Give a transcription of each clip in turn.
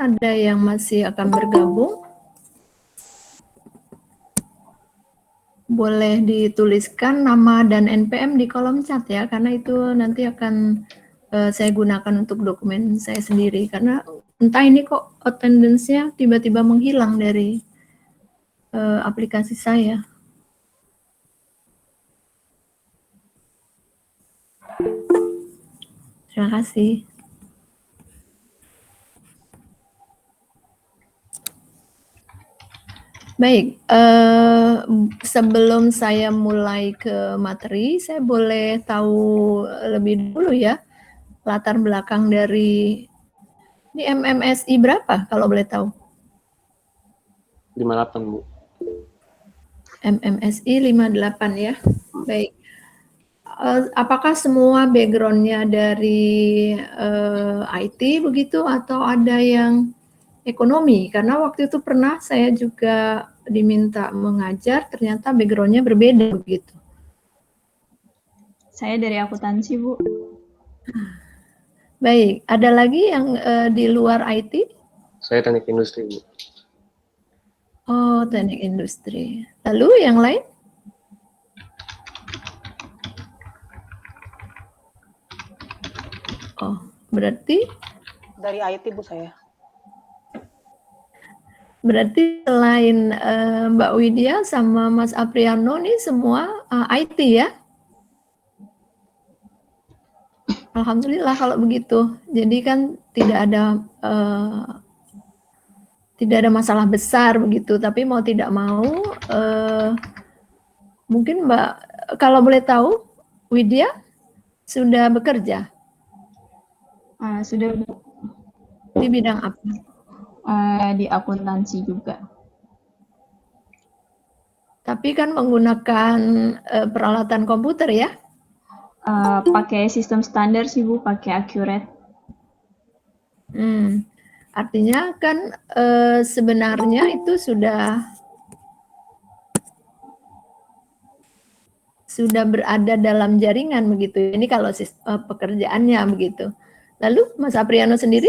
ada yang masih akan bergabung. Boleh dituliskan nama dan NPM di kolom chat ya, karena itu nanti akan saya gunakan untuk dokumen saya sendiri. Karena entah ini kok attendance-nya tiba-tiba menghilang dari aplikasi saya. Terima kasih. Baik, sebelum saya mulai ke materi, saya boleh tahu lebih dulu ya latar belakang dari ini MMSI berapa kalau boleh tahu? 58, Bu. MMSI 58 ya. Baik. Apakah semua background-nya dari IT begitu atau ada yang ekonomi? Karena waktu itu pernah saya juga diminta mengajar, ternyata background-nya berbeda begitu. Saya dari akuntansi, Bu. Baik, ada lagi yang di luar IT? Saya teknik industri, Bu. Oh, teknik industri. Lalu yang lain? Oh, berarti Dari IT, Bu, saya. Berarti selain Mbak Widya sama Mas Apriano nih semua IT ya? Alhamdulillah kalau begitu. Jadi kan tidak ada masalah besar begitu. Tapi mau tidak mau, mungkin Mbak, kalau boleh tahu, Widya sudah bekerja Sudah, Bu. di bidang apa? Di akuntansi juga. Tapi kan menggunakan peralatan komputer ya? Pakai sistem standar sih, Bu, pakai Accurate. Artinya kan sebenarnya itu sudah berada dalam jaringan begitu. Ini kalau pekerjaannya begitu. Lalu Mas Apriano sendiri?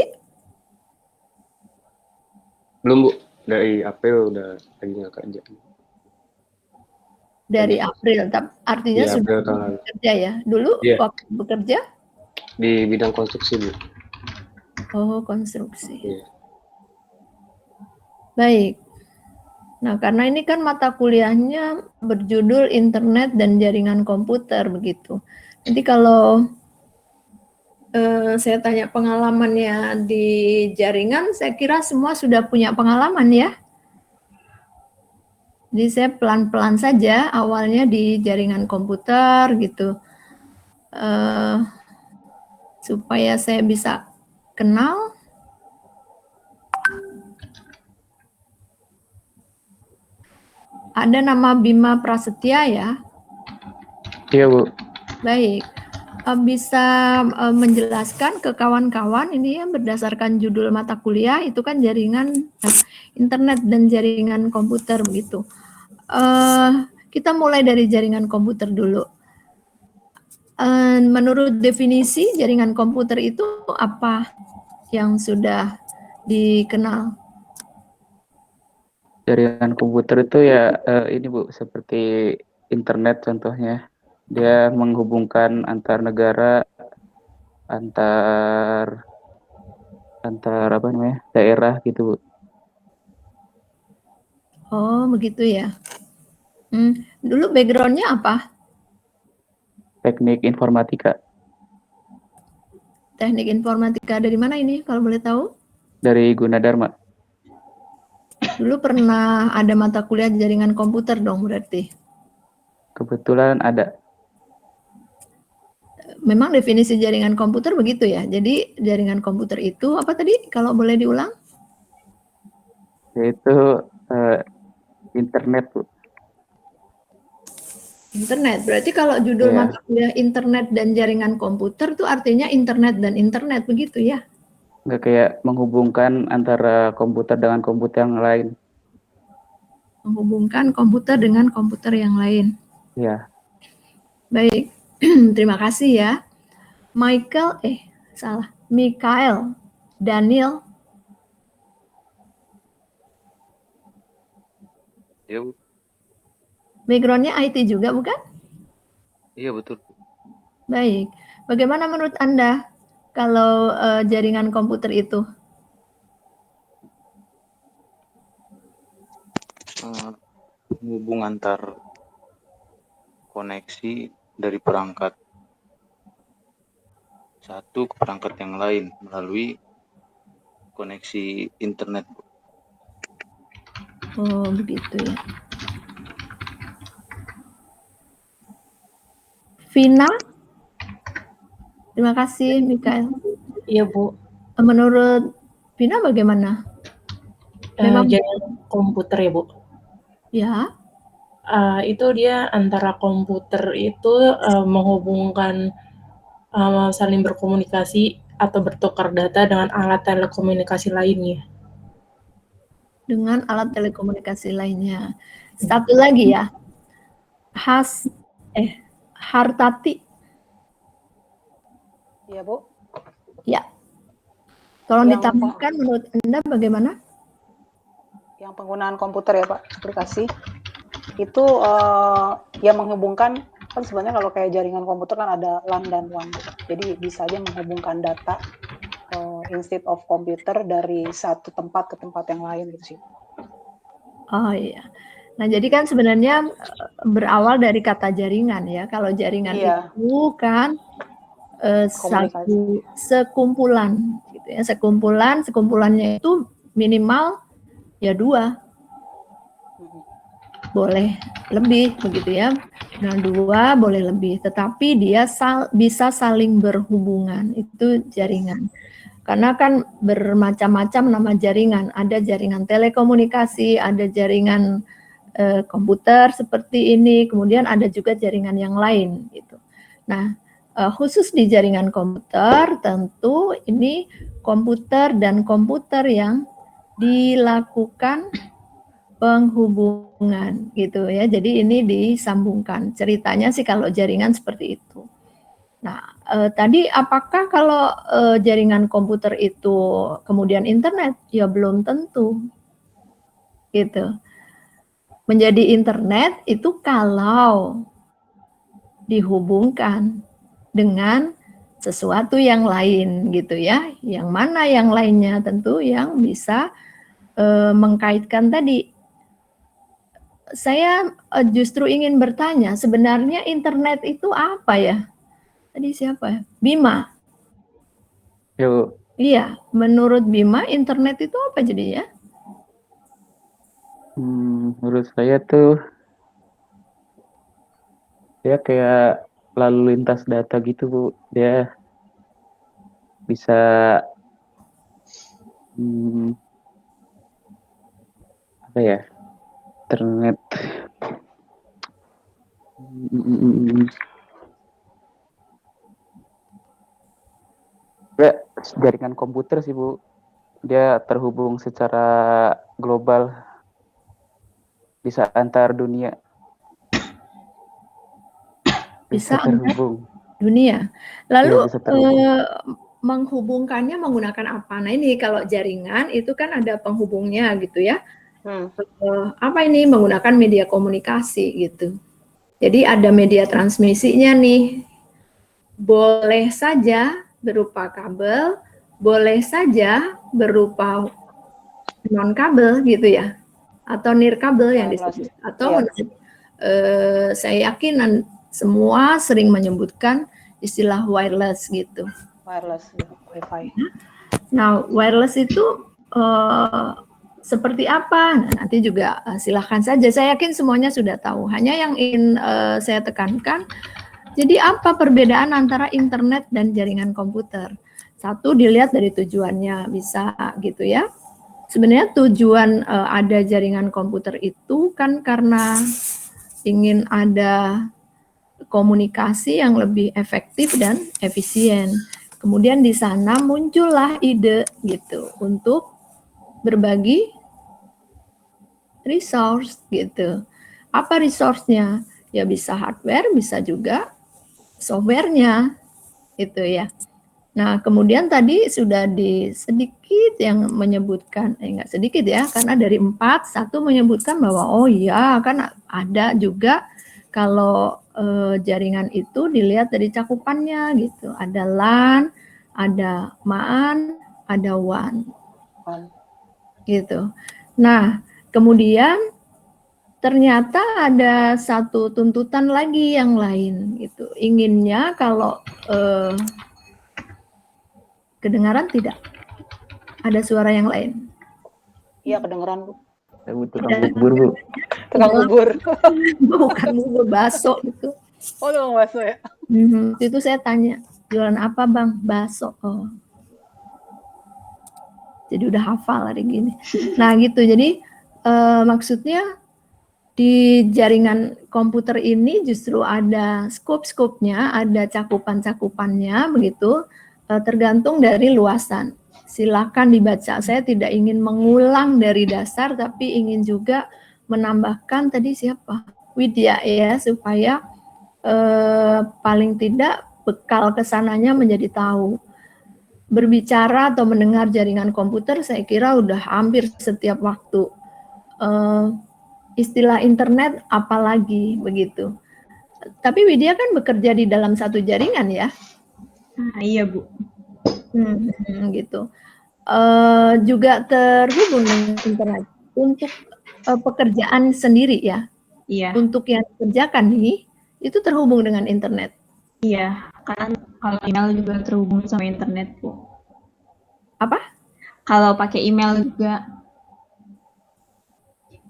Belum, Bu. Dari April udah lagi nggak kerja. Dari April, artinya Iya, sudah April tahun lalu. bekerja ya? Dulu waktu bekerja? Di bidang konstruksi, Bu. Oh, konstruksi. Iya. Baik. Nah, karena ini kan mata kuliahnya berjudul Internet dan Jaringan Komputer begitu. Nanti kalau saya tanya pengalamannya di jaringan, saya kira semua sudah punya pengalaman ya. Jadi saya pelan-pelan saja awalnya di jaringan komputer gitu. Supaya saya bisa kenal. Ada nama Bima Prasetya ya? Iya, Bu. Baik. Bisa menjelaskan ke kawan-kawan ini yang berdasarkan judul mata kuliah itu kan jaringan internet dan jaringan komputer begitu. Kita mulai dari jaringan komputer dulu. Menurut definisi jaringan komputer itu apa yang sudah dikenal? Jaringan komputer itu ya ini Bu, seperti internet contohnya. Dia menghubungkan antar negara, antar apa namanya, daerah gitu Bu. Oh, begitu ya. Dulu background-nya apa? Teknik informatika. Teknik informatika dari mana ini kalau boleh tahu? Dari Gunadarma. Dulu pernah ada mata kuliah jaringan komputer dong berarti? Kebetulan ada. Memang definisi jaringan komputer begitu ya? Jadi jaringan komputer itu apa tadi kalau boleh diulang? Yaitu internet Bu. Internet, berarti kalau judul mata kuliah internet dan jaringan komputer itu artinya internet dan internet begitu ya? Nggak kayak menghubungkan antara komputer dengan komputer yang lain. Menghubungkan komputer dengan komputer yang lain. Ya. Baik, terima kasih ya. Mikael Daniel Iya, Bu. Backgroundnya IT juga bukan? Iya, betul. Baik. Bagaimana menurut Anda kalau jaringan komputer itu? Menghubung antar koneksi dari perangkat satu ke perangkat yang lain melalui koneksi internet. Oh, begitu ya. Vina? Terima kasih, Mikael. Iya, Bu. Menurut Vina bagaimana? Memang Jaringan komputer ya, Bu. ya. Itu dia antara komputer itu menghubungkan saling berkomunikasi atau bertukar data dengan alat telekomunikasi lainnya. Dengan alat telekomunikasi lainnya. Satu lagi ya. Hartati. Iya, Bu. Ya. Tolong Yang ditambahkan menurut Anda bagaimana? Yang penggunaan komputer ya, Pak, aplikasi itu yang menghubungkan, kan sebenarnya kalau kayak jaringan komputer kan ada LAN dan WAN. Jadi bisa aja menghubungkan data instead of komputer dari satu tempat ke tempat yang lain gitu sih. Oh iya. Nah, jadi kan sebenarnya berawal dari kata jaringan ya. Kalau jaringan Iya. itu kan Komunikasi. sekumpulan gitu ya. Sekumpulannya itu minimal ya 2. Boleh lebih begitu ya. Nah, 2 boleh lebih, tetapi dia bisa saling berhubungan. Itu jaringan. Karena kan bermacam-macam nama jaringan. Ada jaringan telekomunikasi, ada jaringan komputer seperti ini, kemudian ada juga jaringan yang lain gitu. Nah, khusus di jaringan komputer tentu ini komputer dan komputer yang dilakukan penghubungan gitu ya. Jadi ini disambungkan. Ceritanya sih kalau jaringan seperti itu. Nah, tadi apakah kalau jaringan komputer itu kemudian internet? Ya belum tentu. Gitu. Menjadi internet itu kalau dihubungkan dengan sesuatu yang lain gitu ya. Yang mana yang lainnya? Tentu yang bisa mengkaitkan tadi. Saya justru ingin bertanya, sebenarnya internet itu apa ya? Tadi siapa ya? Bima. Yuk, Iya, menurut Bima internet itu apa jadinya? menurut saya tuh dia kayak lalu lintas data gitu, Bu. Dia bisa apa ya? Internet. Jaringan komputer sih, Bu. Dia terhubung secara global, bisa antar dunia. Bisa terhubung. Dunia. Lalu bisa terhubung. menghubungkannya menggunakan apa? Nah ini kalau jaringan itu kan ada penghubungnya gitu ya. Apa ini? Menggunakan media komunikasi gitu. Jadi ada media transmisinya nih. Boleh saja berupa kabel, boleh saja berupa non kabel gitu ya, atau nirkabel yang disebut. Atau saya yakin semua sering menyebutkan istilah wireless gitu. Wireless, Wi-Fi. Nah, wireless itu seperti apa? Nah, nanti juga silahkan saja. Saya yakin semuanya sudah tahu. Hanya yang ingin saya tekankan, jadi apa perbedaan antara internet dan jaringan komputer? Satu, dilihat dari tujuannya, bisa gitu ya. Sebenarnya tujuan ada jaringan komputer itu kan karena ingin ada komunikasi yang lebih efektif dan efisien. Kemudian di sana muncullah ide gitu untuk berbagi resource gitu. Apa resource-nya? Ya bisa hardware, bisa juga software-nya gitu ya. Nah, kemudian tadi sudah sedikit yang menyebutkan, nggak sedikit ya, karena dari 4, 1 menyebutkan bahwa oh iya kan ada juga kalau jaringan itu dilihat dari cakupannya gitu. Ada LAN, ada MAN, ada WAN gitu. Nah, kemudian ternyata ada satu tuntutan lagi yang lain gitu. Inginnya kalau kedengaran tidak? Ada suara yang lain? Iya, kedengeran, Bu. Tukang bubur, Bu. Tukang bubur. Bukan bubur, bakso gitu. Oh, tukang bakso ya? Itu saya tanya, jualan apa Bang? Bakso. Oh. Jadi udah hafal hari gini. Nah gitu, jadi maksudnya di jaringan komputer ini justru ada skop-skopnya, ada cakupan-cakupannya begitu, tergantung dari luasan. Silakan dibaca. Saya tidak ingin mengulang dari dasar, tapi ingin juga menambahkan tadi siapa? Widya ya, supaya paling tidak bekal kesananya menjadi tahu. Berbicara atau mendengar jaringan komputer, saya kira udah hampir setiap waktu. Istilah internet apalagi begitu. Tapi Widya kan bekerja di dalam satu jaringan ya? Iya Bu. Gitu. Juga terhubung dengan internet untuk pekerjaan sendiri ya? Iya. Untuk yang dikerjakan nih, itu terhubung dengan internet. Iya, kan kalau email juga terhubung sama internet Bu. Apa? Kalau pakai email juga.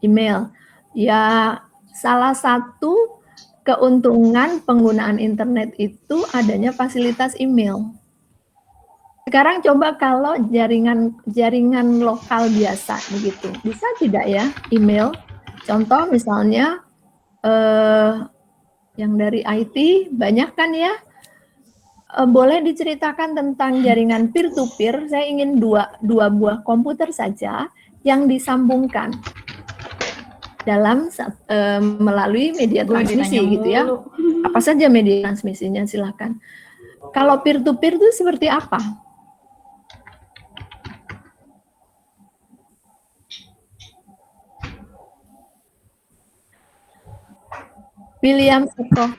Email. Ya, salah satu keuntungan penggunaan internet itu adanya fasilitas email. Sekarang coba kalau jaringan lokal biasa begitu, bisa tidak ya email? Contoh misalnya yang dari IT banyak kan ya. Boleh diceritakan tentang jaringan peer-to-peer? Saya ingin dua buah komputer saja yang disambungkan dalam melalui media transmisi gitu ya. Apa saja media transmisinya silakan. Kalau peer-to-peer itu seperti apa? William Seko.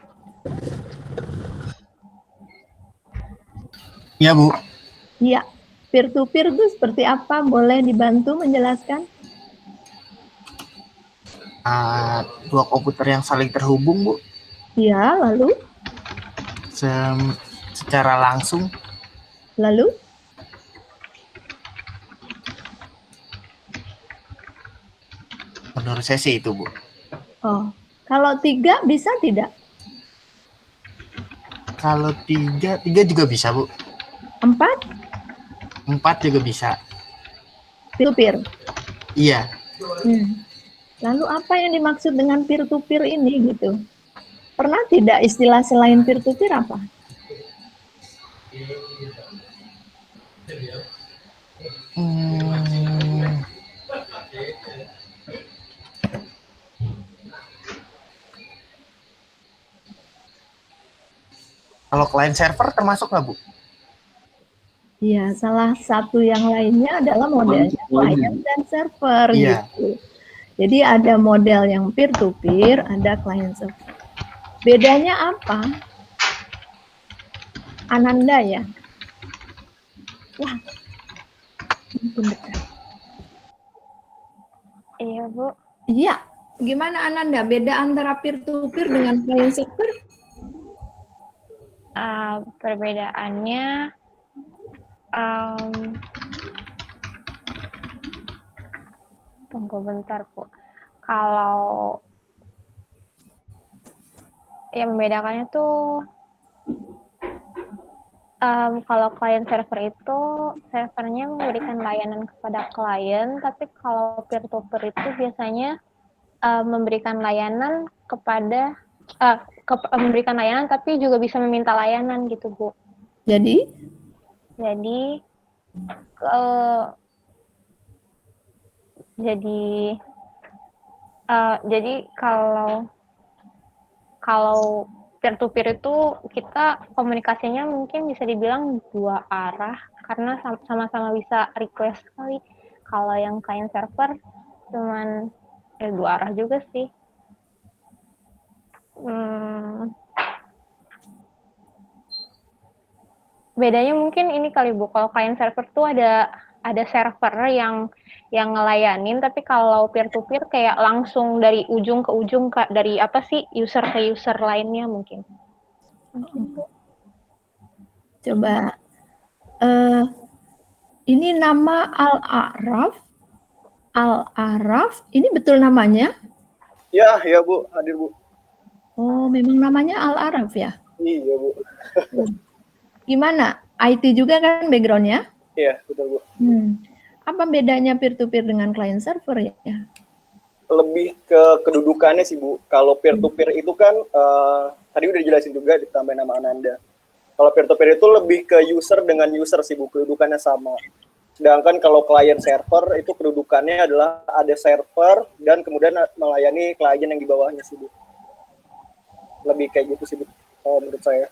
Iya, Bu. Iya, peer-to-peer itu seperti apa? Boleh dibantu menjelaskan? Dua komputer yang saling terhubung, Bu. Iya, lalu? Secara langsung. Lalu? Menurut saya sih itu, Bu. Oh, kalau 3 bisa tidak? Kalau 3 juga bisa, Bu. 4? 4 juga bisa. Peer-to-peer? Iya. Lalu apa yang dimaksud dengan peer-to-peer ini gitu? Pernah tidak istilah selain peer-to-peer apa? Kalau client server termasuk nggak, Bu? Iya, salah satu yang lainnya adalah modelnya client dan server gitu. Jadi ada model yang peer-to-peer, ada client server. Bedanya apa? Ananda ya? Wah, mungkin dekat. Iya, Bu. Iya, gimana Ananda? Beda antara peer-to-peer dengan client server? Perbedaannya tunggu bentar, Bu. Kalau yang membedakannya tuh kalau client server itu servernya memberikan layanan kepada klien, tapi kalau peer-to-peer itu biasanya memberikan layanan kepada memberikan layanan tapi juga bisa meminta layanan gitu, Bu. Jadi peer-to-peer itu kita komunikasinya mungkin bisa dibilang dua arah, karena sama-sama bisa request kali. Kalau yang client server cuman dua arah juga sih. Bedanya mungkin ini kali Bu, kalau client server tuh ada server yang ngelayanin, tapi kalau peer-to-peer kayak langsung dari ujung ke ujung, dari apa sih, user ke user lainnya mungkin. Coba, ini nama Al-Araf, ini betul namanya? Ya Bu, hadir Bu. Oh, memang namanya Al-Araf ya? Iya Bu. Gimana? IT juga kan background-nya? Iya, betul Bu. Apa bedanya peer-to-peer dengan client server ya? Lebih ke kedudukannya sih Bu. Kalau peer-to-peer itu kan, tadi udah dijelasin juga ditambah nama Ananda. Kalau peer-to-peer itu lebih ke user dengan user sih Bu, kedudukannya sama. Sedangkan kalau client server itu kedudukannya adalah ada server dan kemudian melayani klien yang di bawahnya sih Bu. Lebih kayak gitu sih Bu, menurut saya.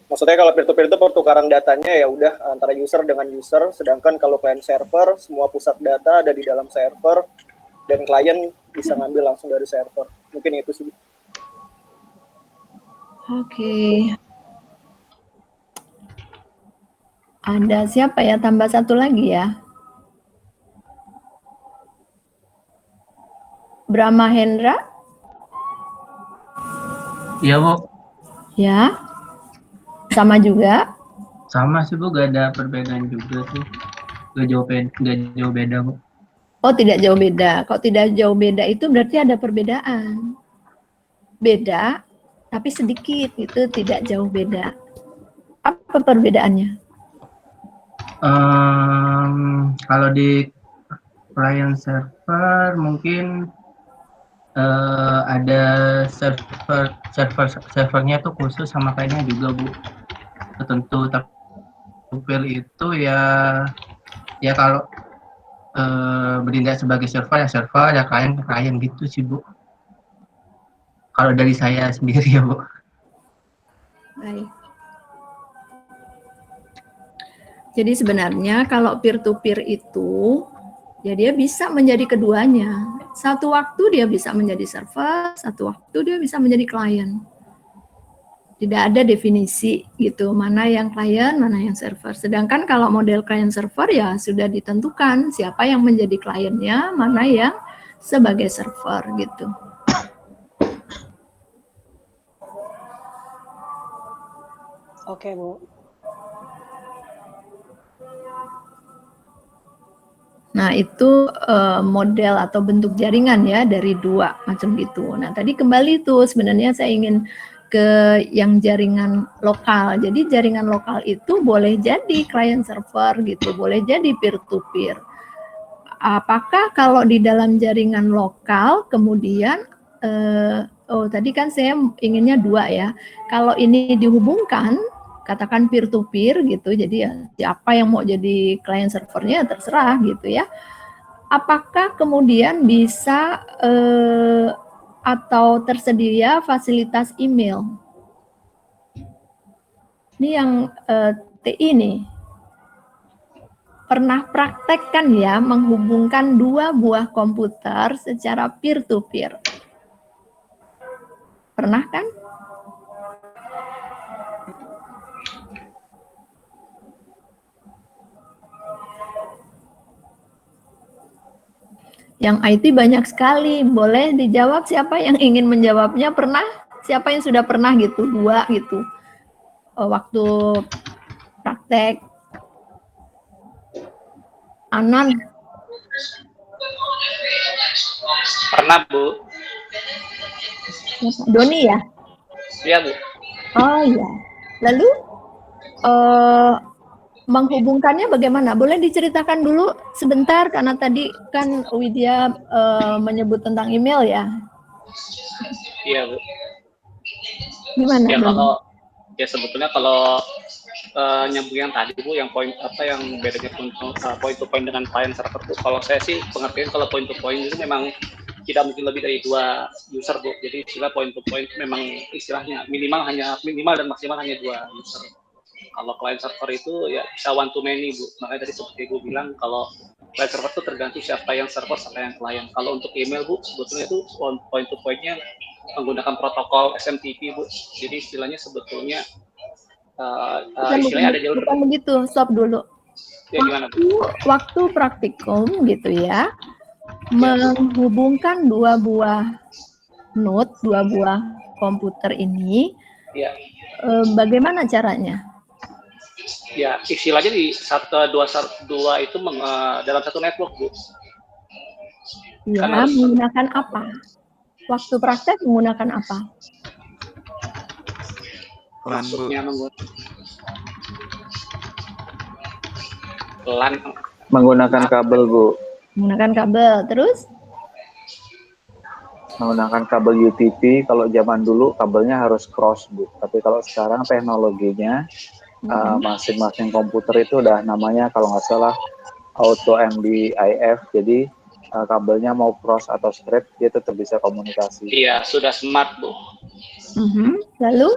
Maksudnya kalau peer-to-peer itu pertukaran datanya ya udah antara user dengan user, sedangkan kalau client server semua pusat data ada di dalam server dan klien bisa ngambil langsung dari server. Mungkin itu sih. Oke. Ada siapa ya? Tambah satu lagi ya. Brahma Hendra? Iya Bu. Ya. Sama juga? Sama sih Bu, gak ada perbedaan juga sih. Gak jauh beda Bu. Oh, tidak jauh beda. Kalau tidak jauh beda itu berarti ada perbedaan. Beda, tapi sedikit, itu tidak jauh beda. Apa perbedaannya? Kalau di client server mungkin ada servernya tuh khusus sama kayaknya juga Bu. Tertentu, tapi itu ya kalau bertindak sebagai server ya klien gitu sih Bu. Kalau dari saya sendiri ya Bu. Baik. Jadi sebenarnya kalau peer-to-peer itu, ya dia bisa menjadi keduanya. Satu waktu dia bisa menjadi server, satu waktu dia bisa menjadi klien. Tidak ada definisi gitu, mana yang klien, mana yang server. Sedangkan kalau model client server ya sudah ditentukan siapa yang menjadi kliennya, mana yang sebagai server gitu. Oke Bu. Nah, itu model atau bentuk jaringan ya dari dua macam gitu. Nah, tadi kembali tuh sebenarnya saya ingin ke yang jaringan lokal. Jadi jaringan lokal itu boleh jadi client server gitu, boleh jadi peer-to-peer. Apakah kalau di dalam jaringan lokal kemudian, tadi kan saya inginnya dua ya. Kalau ini dihubungkan, katakan peer-to-peer gitu, jadi ya siapa yang mau jadi client servernya terserah gitu ya. Apakah kemudian bisa atau tersedia fasilitas email? Ini yang TI nih. Pernah praktek kan ya menghubungkan dua buah komputer secara peer-to-peer? Pernah kan? Yang IT banyak sekali, boleh dijawab siapa yang ingin menjawabnya? Pernah? Siapa yang sudah pernah gitu, dua gitu, waktu praktek? Anan? Pernah Bu. Doni ya? Iya Bu. Oh iya. Lalu menghubungkannya bagaimana? Boleh diceritakan dulu sebentar karena tadi kan Widya menyebut tentang email ya. Iya Bu. Gimana? Ya kalau sebetulnya kalau nyambung yang tadi Bu, yang poin apa yang bedanya point to point dengan client server tuh, kalau saya sih pengertian kalau point to point itu memang tidak mungkin lebih dari 2 user, Bu. Jadi istilah point to point memang istilahnya minimal dan maksimal hanya 2 user. Kalau client server itu ya bisa one to many, Bu. Makanya tadi seperti Ibu bilang, kalau client server itu tergantung siapa yang server, siapa yang client. Kalau untuk email, Bu, sebetulnya itu point to point-nya menggunakan protokol SMTP, Bu. Jadi istilahnya sebetulnya istilahnya ada jalur. Bukan begitu, stop dulu. Ya, gimana, Bu? Waktu praktikum gitu ya, menghubungkan 2 buah node, 2 buah komputer ini, Ya. Bagaimana caranya? Ya, istilahnya di 2 itu dalam satu network, Bu. Ya, Kan harus- menggunakan apa? Waktu praktek menggunakan apa? LAN, Bu. Maksudnya LAN. Menggunakan kabel, Bu. Menggunakan kabel, terus? Menggunakan kabel UTP. Kalau zaman dulu kabelnya harus cross, Bu. Tapi kalau sekarang teknologinya masing-masing komputer itu udah namanya kalau nggak salah auto MDIF. Jadi kabelnya mau cross atau straight dia tetap bisa komunikasi. Iya, sudah smart, Bu. Lalu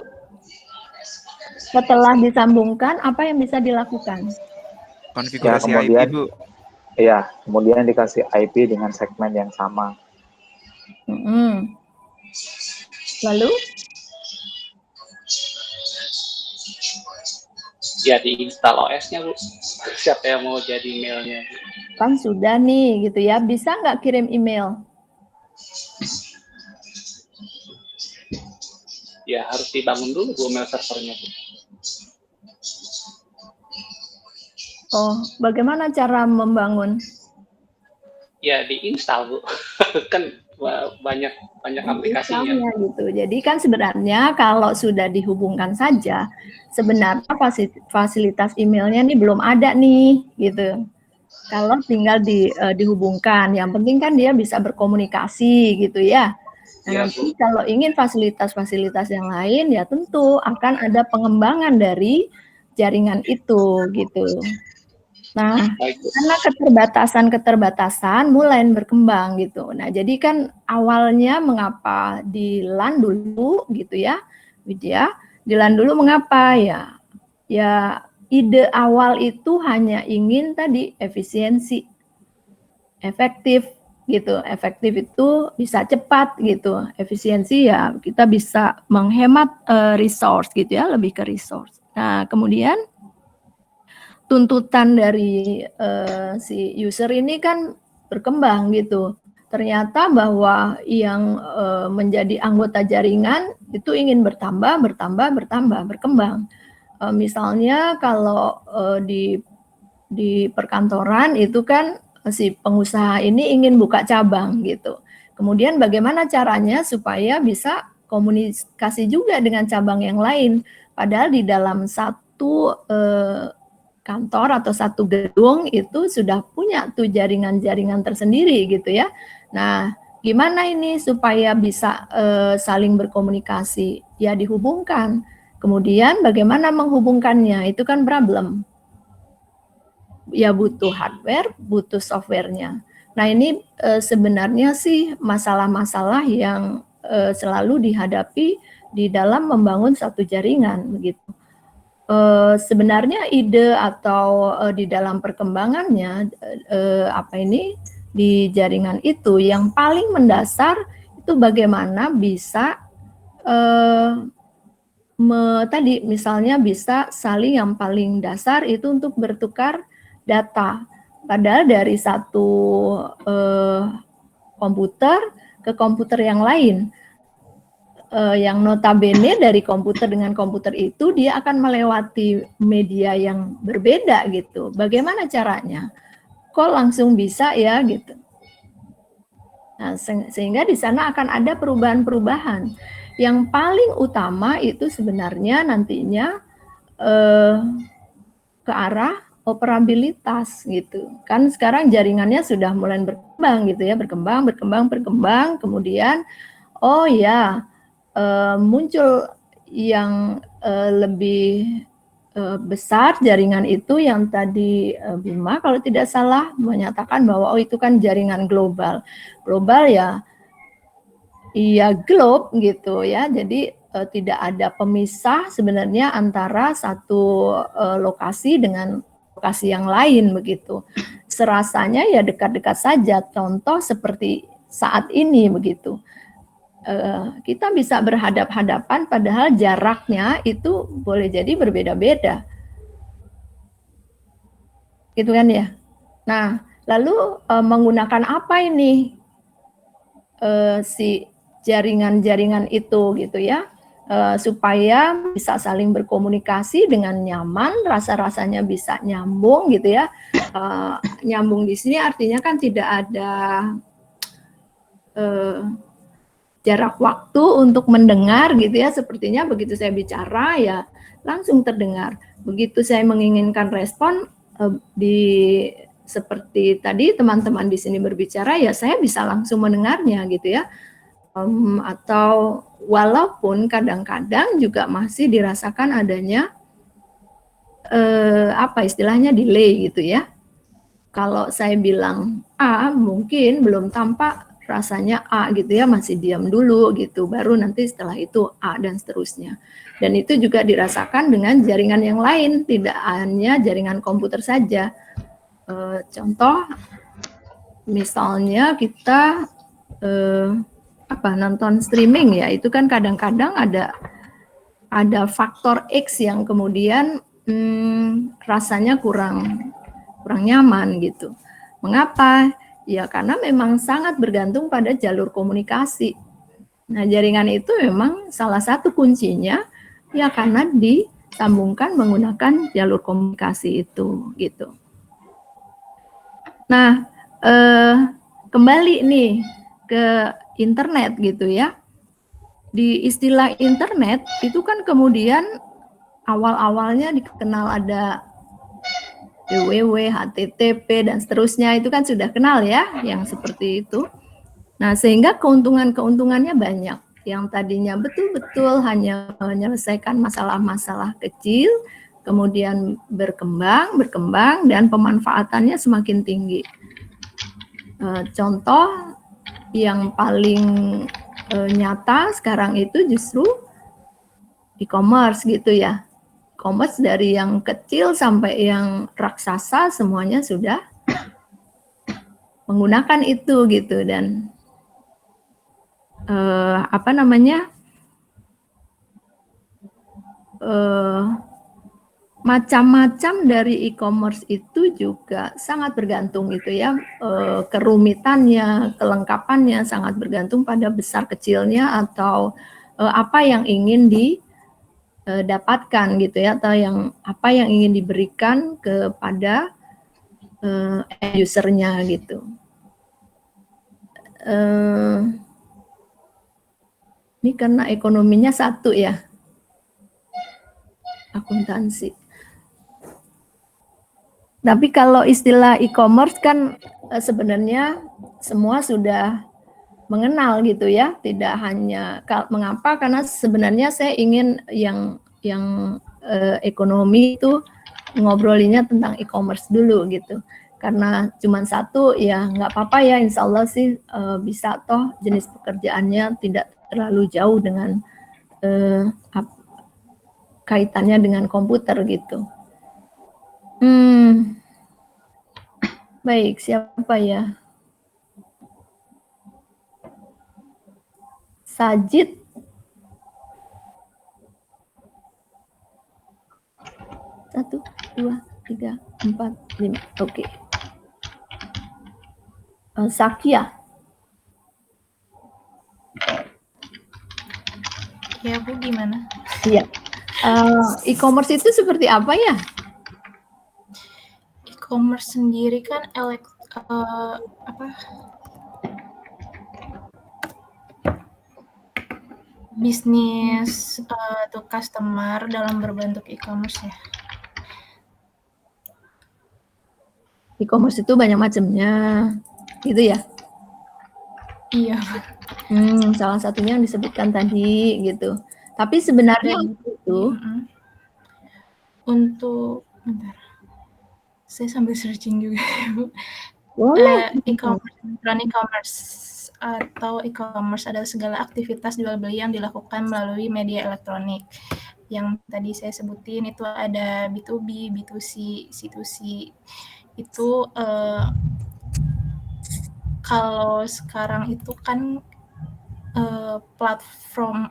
setelah disambungkan apa yang bisa dilakukan? Konfigurasi kemudian, IP, Bu. Iya, kemudian dikasih IP dengan segmen yang sama. Lalu? Ya, diinstal OS-nya, Bu. Siapa yang mau jadi emailnya? Kan sudah nih gitu ya, bisa nggak kirim email? Ya, harus dibangun dulu, Bu, email servernya, Bu. Oh, bagaimana cara membangun? Ya, diinstal, Bu. Kan banyak aplikasinya. Gitu. Jadi kan sebenarnya kalau sudah dihubungkan saja, sebenarnya fasilitas emailnya nih belum ada nih, gitu. Kalau tinggal dihubungkan, yang penting kan dia bisa berkomunikasi, gitu ya. Nah, nanti kalau ingin fasilitas-fasilitas yang lain, ya tentu akan ada pengembangan dari jaringan itu, gitu. Nah, karena keterbatasan mulai berkembang gitu. Nah, jadi kan awalnya mengapa di LAN dulu gitu ya, Widya, di LAN dulu mengapa ya? Ya ide awal itu hanya ingin tadi efisiensi, efektif gitu. Efektif itu bisa cepat gitu. Efisiensi ya kita bisa menghemat resource gitu ya, lebih ke resource. Nah, kemudian tuntutan dari si user ini kan berkembang gitu. Ternyata bahwa yang menjadi anggota jaringan itu ingin bertambah, berkembang. Misalnya kalau di perkantoran itu kan si pengusaha ini ingin buka cabang gitu. Kemudian bagaimana caranya supaya bisa komunikasi juga dengan cabang yang lain. Padahal di dalam satu kantor atau satu gedung itu sudah punya tuh jaringan-jaringan tersendiri gitu ya. Nah, gimana ini supaya bisa saling berkomunikasi? Ya dihubungkan. Kemudian bagaimana menghubungkannya? Itu kan problem. Ya butuh hardware, butuh softwarenya. Nah, ini sebenarnya sih masalah-masalah yang selalu dihadapi di dalam membangun satu jaringan begitu. Sebenarnya ide atau di dalam perkembangannya di jaringan itu yang paling mendasar itu bagaimana bisa tadi misalnya bisa saling yang paling dasar itu untuk bertukar data. Padahal dari satu komputer ke komputer yang lain. Yang notabene dari komputer dengan komputer itu dia akan melewati media yang berbeda gitu. Bagaimana caranya? Kok langsung bisa ya gitu. Nah, sehingga di sana akan ada perubahan-perubahan. Yang paling utama itu sebenarnya nantinya ke arah operabilitas gitu. Kan sekarang jaringannya sudah mulai berkembang gitu ya, berkembang, kemudian oh ya muncul yang lebih besar jaringan itu yang tadi Bima kalau tidak salah menyatakan bahwa oh itu kan jaringan global. Global ya ya globe gitu ya. Jadi tidak ada pemisah sebenarnya antara satu lokasi dengan lokasi yang lain begitu. Serasanya ya dekat-dekat saja. Contoh seperti saat ini begitu. Kita bisa berhadap-hadapan padahal jaraknya itu boleh jadi berbeda-beda. Gitu kan ya. Nah, lalu menggunakan apa ini si jaringan-jaringan itu gitu ya, supaya bisa saling berkomunikasi dengan nyaman, rasa-rasanya bisa nyambung gitu ya. Nyambung di sini artinya kan tidak ada jarak waktu untuk mendengar gitu ya. Sepertinya begitu saya bicara ya langsung terdengar. Begitu saya menginginkan respon seperti tadi teman-teman di sini berbicara ya saya bisa langsung mendengarnya gitu ya. Atau walaupun kadang-kadang juga masih dirasakan adanya apa istilahnya delay gitu ya. Kalau saya bilang A mungkin belum tampak rasanya A gitu ya, masih diam dulu gitu, baru nanti setelah itu A dan seterusnya. Dan itu juga dirasakan dengan jaringan yang lain, tidak hanya jaringan komputer saja. Contoh misalnya kita nonton streaming ya, itu kan kadang-kadang ada faktor X yang kemudian rasanya kurang nyaman gitu. Mengapa? Ya karena memang sangat bergantung pada jalur komunikasi. Nah, jaringan itu memang salah satu kuncinya ya karena disambungkan menggunakan jalur komunikasi itu gitu. Nah, kembali nih ke internet gitu ya. Di istilah internet itu kan kemudian awal-awalnya dikenal ada www, HTTP, dan seterusnya, itu kan sudah kenal ya, yang seperti itu. Nah, sehingga keuntungan-keuntungannya banyak. Yang tadinya betul-betul hanya menyelesaikan masalah-masalah kecil, kemudian berkembang, dan pemanfaatannya semakin tinggi. Contoh yang paling nyata sekarang itu justru e-commerce gitu ya. E-commerce dari yang kecil sampai yang raksasa semuanya sudah menggunakan itu gitu. Dan macam-macam dari e-commerce itu juga sangat bergantung gitu ya, kerumitannya, kelengkapannya sangat bergantung pada besar kecilnya atau apa yang ingin dapatkan gitu ya, atau apa yang ingin diberikan kepada usernya gitu. Ini karena ekonominya satu ya, akuntansi. Tapi kalau istilah e-commerce kan sebenarnya semua sudah mengenal gitu ya, tidak hanya mengapa, karena sebenarnya saya ingin yang ekonomi itu ngobrolinnya tentang e-commerce dulu gitu. Karena cuma satu ya nggak apa-apa ya, insya Allah sih bisa, toh jenis pekerjaannya tidak terlalu jauh dengan kaitannya dengan komputer gitu. Baik, siapa ya? Sajid. Satu, dua, tiga, empat, lima. Oke. Sakia. Ya Bu, gimana? Iya. E-commerce itu seperti apa ya? E-commerce sendiri kan bisnis to customer dalam berbentuk e-commerce ya. E-commerce itu banyak macamnya, gitu ya? Iya. Salah satunya yang disebutkan tadi gitu. Tapi sebenarnya itu untuk bentar. Saya sambil searching juga, Bu. Boleh. E-commerce, e-commerce atau e-commerce adalah segala aktivitas jual beli yang dilakukan melalui media elektronik. Yang tadi saya sebutin itu ada B2B, B2C, C2C. Itu kalau sekarang itu kan platform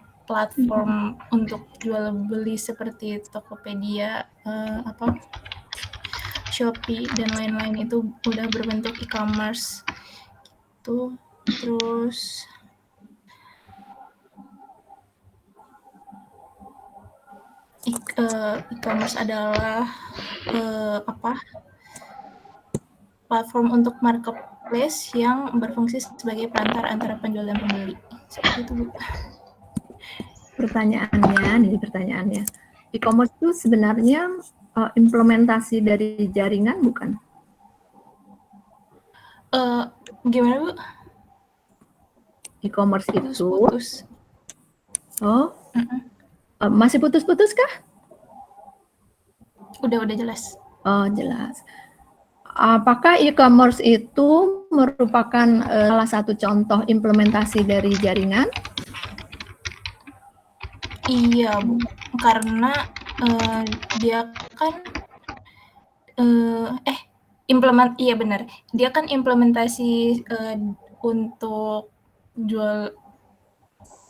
untuk jual beli seperti Tokopedia, Shopee dan lain-lain itu udah berbentuk e-commerce. Tuh, terus e-commerce adalah platform untuk marketplace yang berfungsi sebagai perantar antara penjual dan pembeli. Seperti itu, Bu. Pertanyaannya, e-commerce itu sebenarnya implementasi dari jaringan bukan? Gimana, Bu? E-commerce itu Putus. Masih putus-putus kah? Udah jelas. Oh, jelas. Apakah e-commerce itu merupakan salah satu contoh implementasi dari jaringan? Iya, Bu. Karena dia kan iya benar. Dia kan implementasi untuk jual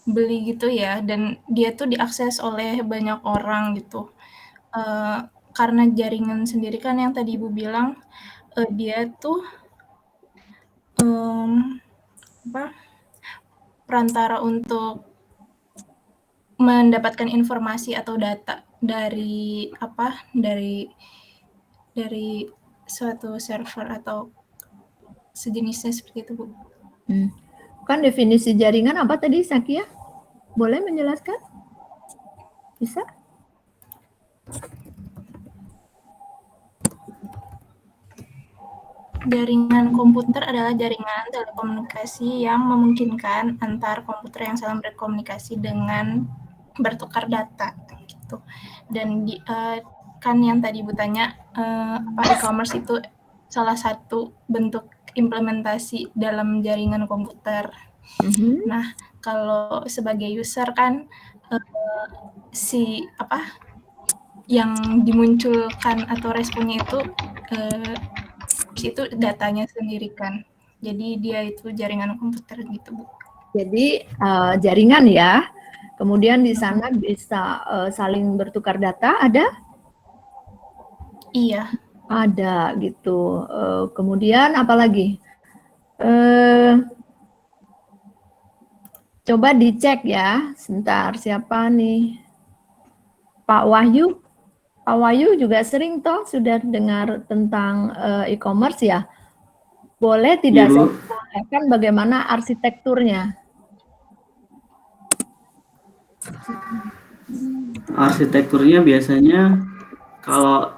beli gitu ya, dan dia tuh diakses oleh banyak orang gitu. Karena jaringan sendiri kan yang tadi Ibu bilang, dia tuh perantara untuk mendapatkan informasi atau data dari suatu server atau sejenisnya seperti itu, Bu. Kan definisi jaringan apa tadi, Sakia? Boleh menjelaskan? Bisa? Jaringan komputer adalah jaringan telekomunikasi yang memungkinkan antar komputer yang saling berkomunikasi dengan bertukar data gitu. Dan kan yang tadi Ibu tanya, e-commerce itu salah satu bentuk implementasi dalam jaringan komputer. Nah, kalau sebagai user kan yang dimunculkan atau responnya itu datanya sendiri kan. Jadi dia itu jaringan komputer gitu, Bu. Jadi jaringan ya. Kemudian di sana bisa saling bertukar data, ada? Iya. Ada gitu. Kemudian apa lagi? Coba dicek ya. Sebentar, siapa nih? Pak Wahyu. Pak Wahyu juga sering toh sudah dengar tentang e-commerce ya. Boleh tidak saya bolehkan bagaimana arsitekturnya? Arsitekturnya biasanya kalau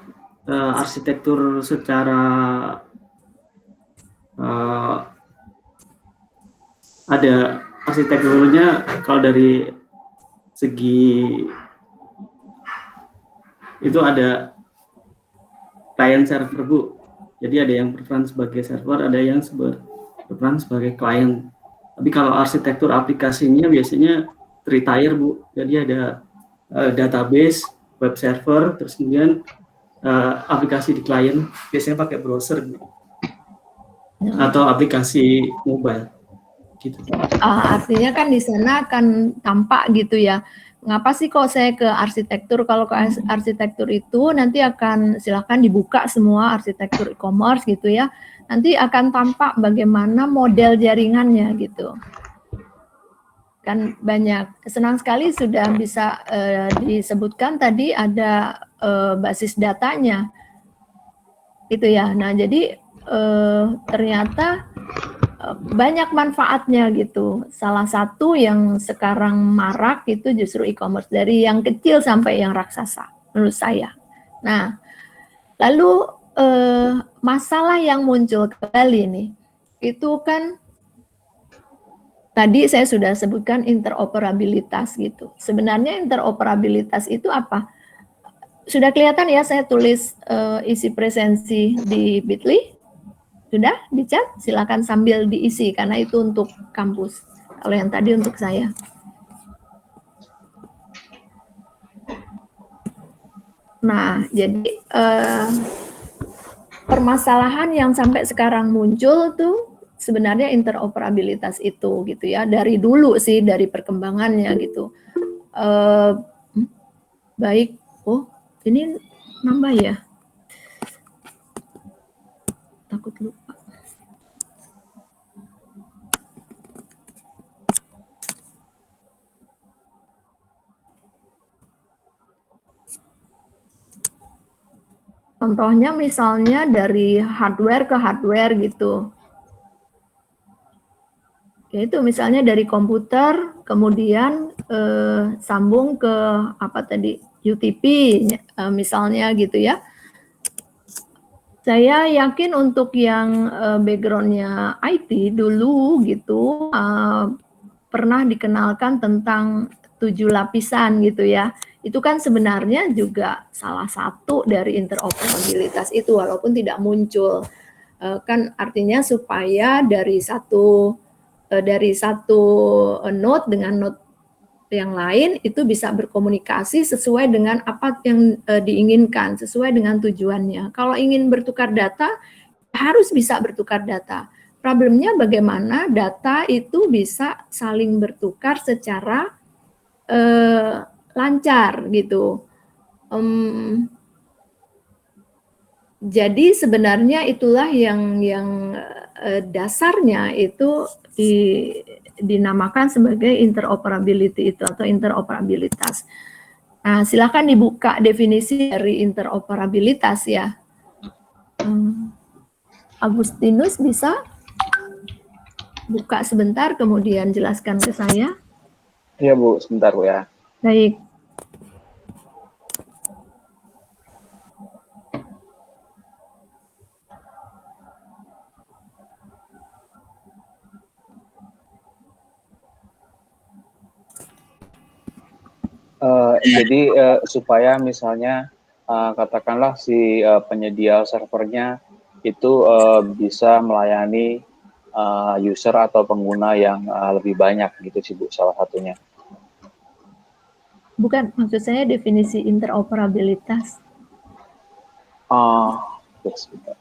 arsitektur secara ada arsitekturnya kalau dari segi itu ada client server, Bu. Jadi ada yang berperan sebagai server, ada yang berperan sebagai client. Tapi kalau arsitektur aplikasinya biasanya 3-tier, Bu. Jadi ada database, web server, terus kemudian aplikasi di client, biasanya pakai browser gitu. Atau aplikasi mobile gitu. Artinya kan di sana akan tampak gitu ya. Ngapa sih kok saya ke arsitektur? Kalau ke arsitektur itu nanti akan silakan dibuka semua arsitektur e-commerce gitu ya. Nanti akan tampak bagaimana model jaringannya gitu. Kan banyak, senang sekali sudah bisa disebutkan tadi ada basis datanya gitu ya. Nah jadi ternyata banyak manfaatnya gitu. Salah satu yang sekarang marak itu justru e-commerce, dari yang kecil sampai yang raksasa menurut saya. Nah lalu masalah yang muncul kembali nih itu kan tadi saya sudah sebutkan interoperabilitas gitu. Sebenarnya interoperabilitas itu apa? Sudah kelihatan ya, saya tulis isi presensi di Bitly. Sudah dicat? Silakan sambil diisi karena itu untuk kampus. Kalau yang tadi untuk saya. Nah, jadi permasalahan yang sampai sekarang muncul tuh sebenarnya interoperabilitas itu gitu ya. Dari dulu sih, dari perkembangannya gitu. Baik, oh ini nambah ya? Takut lupa. Contohnya misalnya dari hardware ke hardware gitu. Yaitu misalnya dari komputer, kemudian sambung ke apa tadi, UTP misalnya gitu ya. Saya yakin untuk yang background-nya IT dulu gitu, pernah dikenalkan tentang 7 lapisan gitu ya. Itu kan sebenarnya juga salah satu dari interoperabilitas itu walaupun tidak muncul. Kan artinya supaya dari satu node dengan node yang lain itu bisa berkomunikasi sesuai dengan apa yang diinginkan, sesuai dengan tujuannya. Kalau ingin bertukar data, harus bisa bertukar data. Problemnya bagaimana data itu bisa saling bertukar secara lancar gitu. Jadi sebenarnya itulah yang dasarnya itu dinamakan sebagai interoperability itu atau interoperabilitas. Nah, silakan dibuka definisi dari interoperabilitas ya. Agustinus bisa buka sebentar kemudian jelaskan ke saya. Iya Bu, sebentar Bu ya. Baik. Jadi supaya misalnya katakanlah si penyedia servernya itu bisa melayani user atau pengguna yang lebih banyak gitu sih Bu, salah satunya. Bukan, maksud saya definisi interoperabilitas. Sebentar.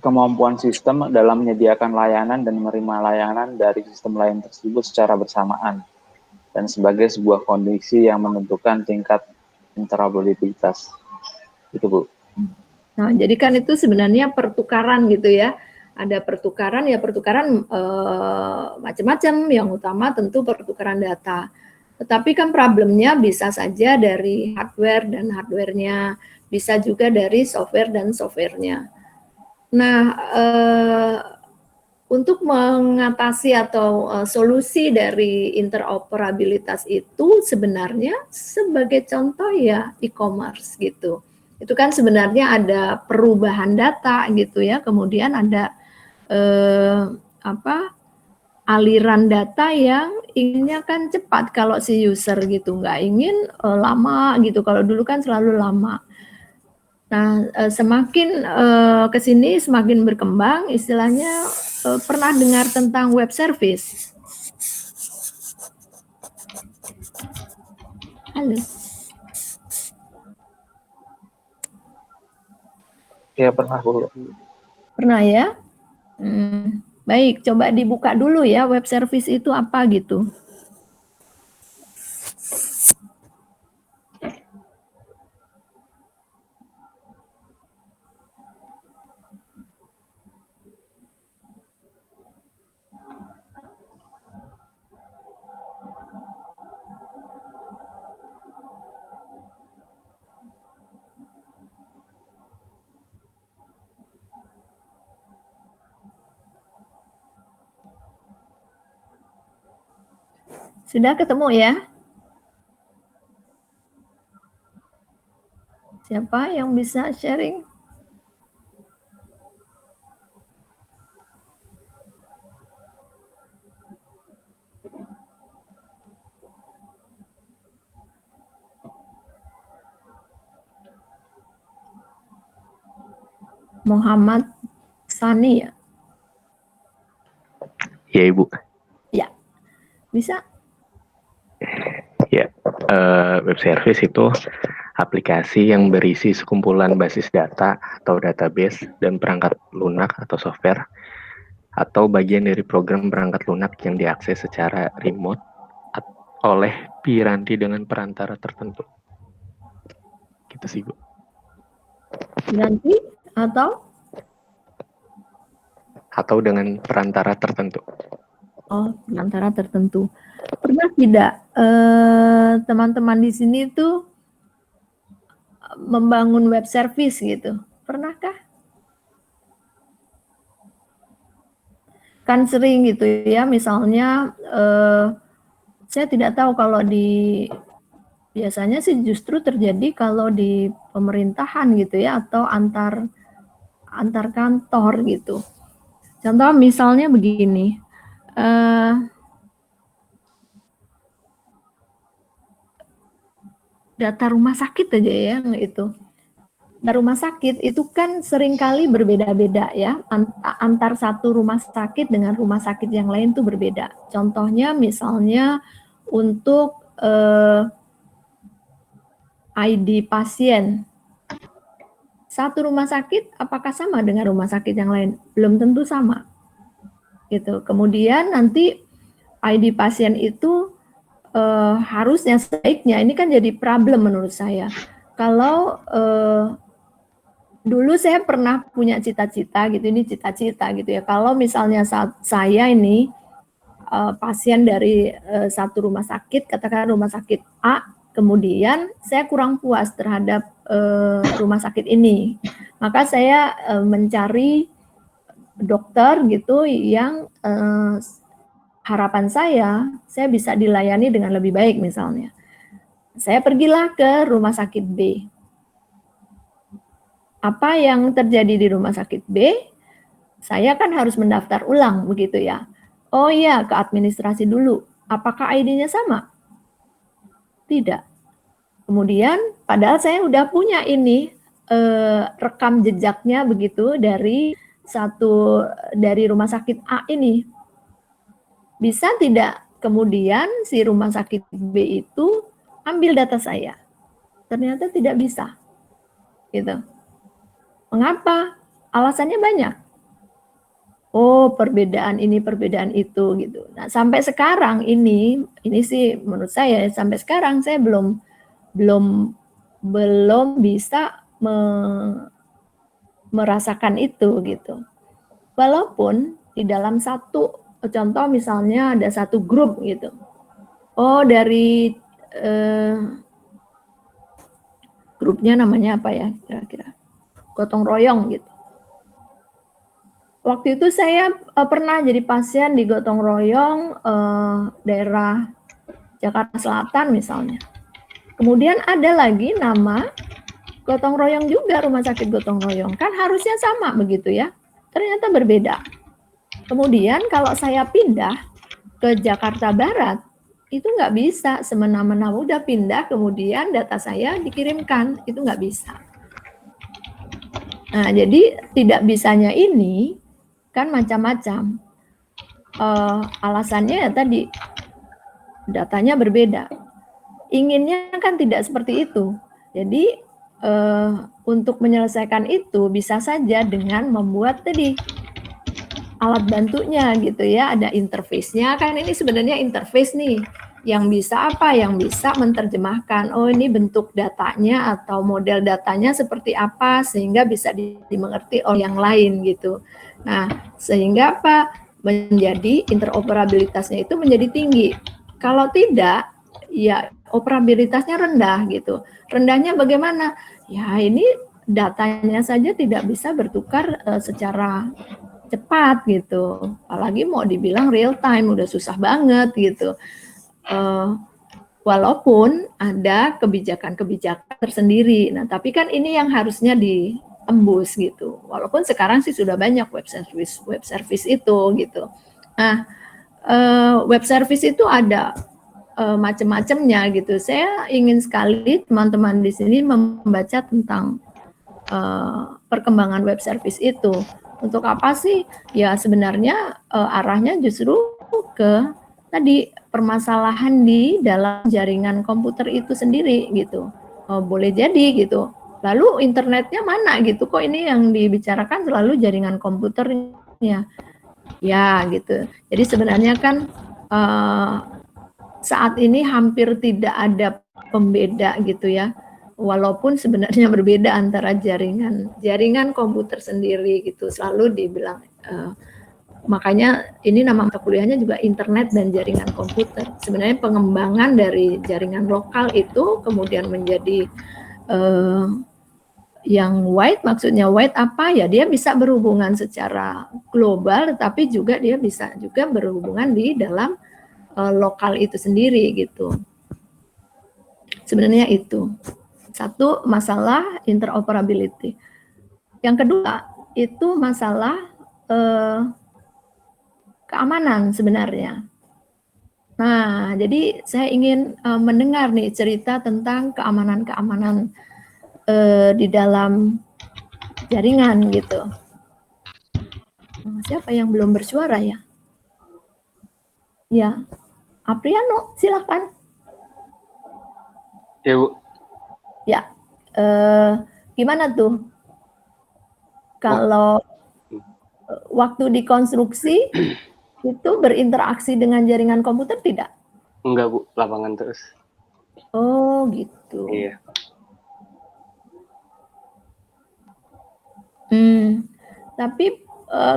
Kemampuan sistem dalam menyediakan layanan dan menerima layanan dari sistem lain tersebut secara bersamaan dan sebagai sebuah kondisi yang menentukan tingkat interoperabilitas. Itu Bu. Nah, jadi kan itu sebenarnya pertukaran gitu ya. Ada pertukaran ya pertukaran macam-macam. Yang utama tentu pertukaran data. Tetapi kan problemnya bisa saja dari hardware dan hardware-nya, bisa juga dari software dan software-nya. Nah, untuk mengatasi atau solusi dari interoperabilitas itu sebenarnya sebagai contoh ya e-commerce gitu. Itu kan sebenarnya ada perubahan data gitu ya, kemudian ada aliran data yang inginnya kan cepat kalau si user gitu, nggak ingin lama gitu. Kalau dulu kan selalu lama. Nah, semakin ke sini semakin berkembang, istilahnya pernah dengar tentang web service? Halo. Ya pernah Bu. Pernah ya? Baik, coba dibuka dulu ya web service itu apa gitu. Sudah ketemu ya? Siapa yang bisa sharing? Muhammad Sani ya? Ya Ibu. Ya, bisa? Ya, web service itu aplikasi yang berisi sekumpulan basis data atau database dan perangkat lunak atau software atau bagian dari program perangkat lunak yang diakses secara remote oleh piranti dengan perantara tertentu. Gitu sih, Bu. Piranti atau dengan perantara tertentu. Oh, perantara tertentu. Pernah tidak teman-teman di sini tuh membangun web service gitu? Pernahkah? Kan sering gitu ya, misalnya saya tidak tahu kalau biasanya sih justru terjadi kalau di pemerintahan gitu ya, atau antar kantor gitu. Contoh misalnya begini, data rumah sakit aja ya itu. Nah, rumah sakit itu kan seringkali berbeda-beda ya, antar satu rumah sakit dengan rumah sakit yang lain tuh berbeda. Contohnya misalnya untuk ID pasien. Satu rumah sakit apakah sama dengan rumah sakit yang lain? Belum tentu sama. Gitu. Kemudian nanti ID pasien itu harusnya sebaiknya, ini kan jadi problem menurut saya. Kalau dulu saya pernah punya cita-cita gitu, ini cita-cita gitu ya. Kalau misalnya saya ini pasien dari satu rumah sakit, katakan rumah sakit A, kemudian saya kurang puas terhadap rumah sakit ini, maka saya mencari dokter gitu yang harapan saya bisa dilayani dengan lebih baik misalnya. Saya pergilah ke rumah sakit B. Apa yang terjadi di rumah sakit B? Saya kan harus mendaftar ulang begitu ya. Oh iya, ke administrasi dulu. Apakah ID-nya sama? Tidak. Kemudian padahal saya udah punya ini rekam jejaknya begitu dari rumah sakit A ini. Bisa tidak kemudian si rumah sakit B itu ambil data saya? Ternyata tidak bisa. Gitu. Mengapa? Alasannya banyak. Oh, perbedaan ini, perbedaan itu gitu. Nah, sampai sekarang ini sih menurut saya sampai sekarang saya belum bisa merasakan itu gitu. Walaupun di dalam satu contoh misalnya ada satu grup gitu. Oh, dari grupnya namanya apa ya kira-kira? Gotong royong gitu. Waktu itu saya pernah jadi pasien di gotong royong daerah Jakarta Selatan misalnya. Kemudian ada lagi nama gotong royong juga, rumah sakit gotong royong. Kan harusnya sama begitu ya. Ternyata berbeda. Kemudian kalau saya pindah ke Jakarta Barat, itu nggak bisa semena-mena udah pindah kemudian data saya dikirimkan. Itu nggak bisa. Nah, jadi tidak bisanya ini kan macam-macam. Alasannya ya tadi datanya berbeda. Inginnya kan tidak seperti itu. Jadi untuk menyelesaikan itu bisa saja dengan membuat tadi alat bantunya gitu ya, ada interface-nya. Kan ini sebenarnya interface nih yang bisa apa? Yang bisa menerjemahkan, oh ini bentuk datanya atau model datanya seperti apa sehingga bisa dimengerti oleh yang lain gitu. Nah, sehingga apa? Menjadi interoperabilitasnya itu menjadi tinggi. Kalau tidak, ya operabilitasnya rendah gitu. Rendahnya bagaimana? Ya ini datanya saja tidak bisa bertukar secara cepat gitu. Apalagi mau dibilang real time udah susah banget gitu. Walaupun ada kebijakan-kebijakan tersendiri. Nah, tapi kan ini yang harusnya diembus gitu. Walaupun sekarang sih sudah banyak web service itu gitu. Nah, web service itu ada macam-macamnya gitu. Saya ingin sekali teman-teman di sini membaca tentang perkembangan web service itu. Untuk apa sih? Ya sebenarnya arahnya justru ke tadi permasalahan di dalam jaringan komputer itu sendiri gitu. Boleh jadi gitu. Lalu internetnya mana gitu? Kok ini yang dibicarakan selalu jaringan komputernya? Ya gitu. Jadi sebenarnya kan saat ini hampir tidak ada pembeda gitu ya. Walaupun sebenarnya berbeda antara jaringan komputer sendiri gitu. Selalu dibilang makanya ini nama mata kuliahnya juga internet dan jaringan komputer. Sebenarnya pengembangan dari jaringan lokal itu kemudian menjadi yang wide, maksudnya wide apa ya, dia bisa berhubungan secara global, tetapi juga dia bisa juga berhubungan di dalam lokal itu sendiri gitu. Sebenarnya itu satu masalah interoperability. Yang kedua itu masalah keamanan sebenarnya. Nah, jadi saya ingin mendengar nih cerita tentang keamanan-keamanan di dalam jaringan gitu. Siapa yang belum bersuara ya? Ya, Apriano, silakan. Ya Bu. Ya, gimana tuh? Kalau waktu dikonstruksi itu berinteraksi dengan jaringan komputer tidak? Enggak Bu, lapangan terus. Oh gitu. Iya. Tapi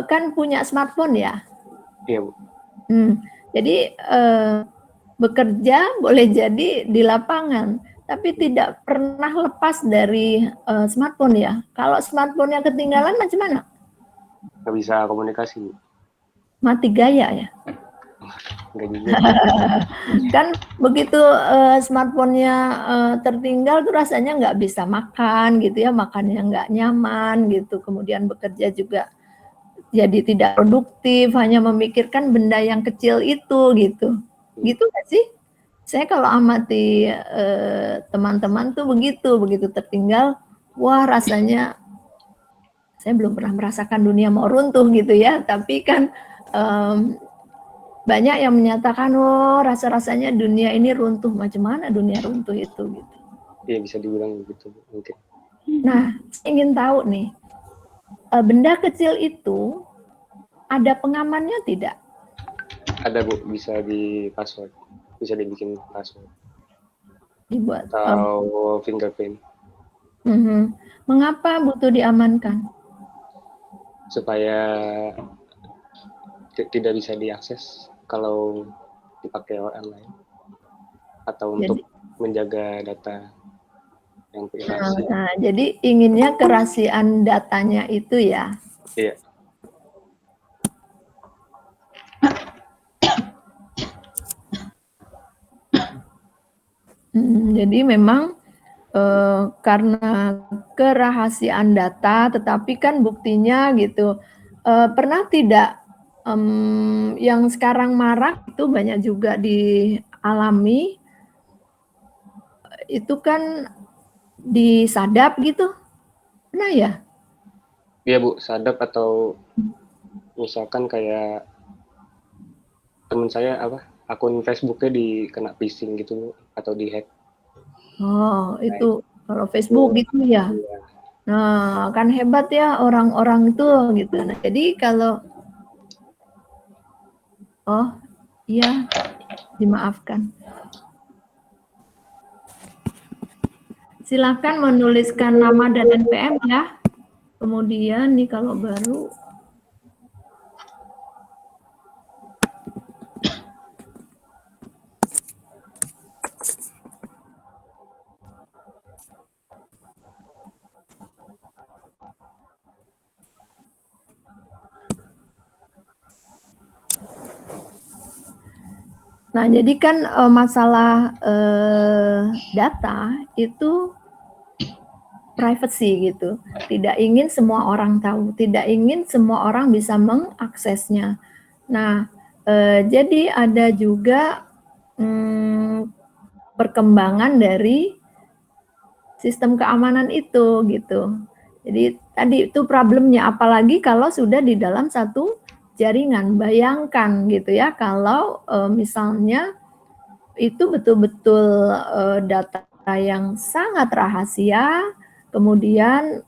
kan punya smartphone ya? Iya Bu. Jadi bekerja boleh jadi di lapangan, tapi tidak pernah lepas dari smartphone ya. Kalau smartphone-nya ketinggalan macam mana? Nggak bisa komunikasi Bu. Mati gaya ya? Enggak juga. Kan begitu smartphone-nya tertinggal tuh rasanya nggak bisa makan gitu ya, makannya nggak nyaman gitu, kemudian bekerja juga jadi tidak produktif, hanya memikirkan benda yang kecil itu gitu. Gitu nggak sih? Saya kalau amati teman-teman tuh begitu tertinggal, wah rasanya saya belum pernah merasakan dunia mau runtuh gitu ya, tapi kan banyak yang menyatakan, oh rasa-rasanya dunia ini runtuh, macam mana dunia runtuh itu gitu. Iya bisa dibilang begitu mungkin. Nah, saya ingin tahu nih, benda kecil itu ada pengamannya tidak? Ada Bu, bisa di password, bisa dibikin password. Dibuat atau fingerprint. Mengapa butuh diamankan? Supaya tidak bisa diakses kalau dipakai orang lain, atau untuk menjaga data yang privasi. Nah, jadi inginnya kerahasiaan datanya itu ya? Iya. Jadi memang karena kerahasiaan data, tetapi kan buktinya gitu, pernah tidak yang sekarang marak itu banyak juga dialami, itu kan disadap gitu, pernah ya? Iya Bu, sadap atau misalkan kayak teman saya akun Facebooknya dikena phishing gitu atau dihack. Oh itu kalau Facebook gitu ya. Nah kan hebat ya orang-orang itu gitu. Nah jadi kalau iya dimaafkan. Silakan menuliskan nama dan NPM ya. Kemudian nih kalau baru Nah, jadi kan masalah data itu privacy gitu. Tidak ingin semua orang tahu, tidak ingin semua orang bisa mengaksesnya. Nah, jadi ada juga perkembangan dari sistem keamanan itu gitu. Jadi tadi itu problemnya, apalagi kalau sudah di dalam satu jaringan. Bayangkan gitu ya, kalau misalnya itu betul-betul data yang sangat rahasia, kemudian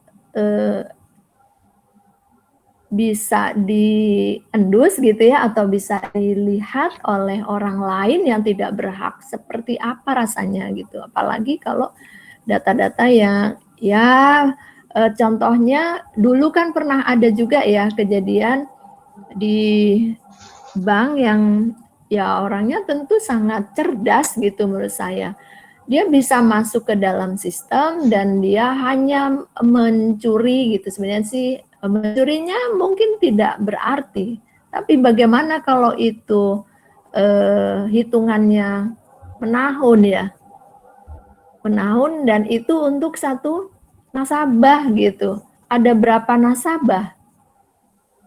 bisa diendus gitu ya, atau bisa dilihat oleh orang lain yang tidak berhak, seperti apa rasanya gitu. Apalagi kalau data-data yang ya contohnya dulu kan pernah ada juga ya kejadian di bank yang ya orangnya tentu sangat cerdas gitu menurut saya. Dia bisa masuk ke dalam sistem dan dia hanya mencuri gitu. Sebenarnya sih mencurinya mungkin tidak berarti, tapi bagaimana kalau itu hitungannya menahun ya, menahun, dan itu untuk satu nasabah gitu. Ada berapa nasabah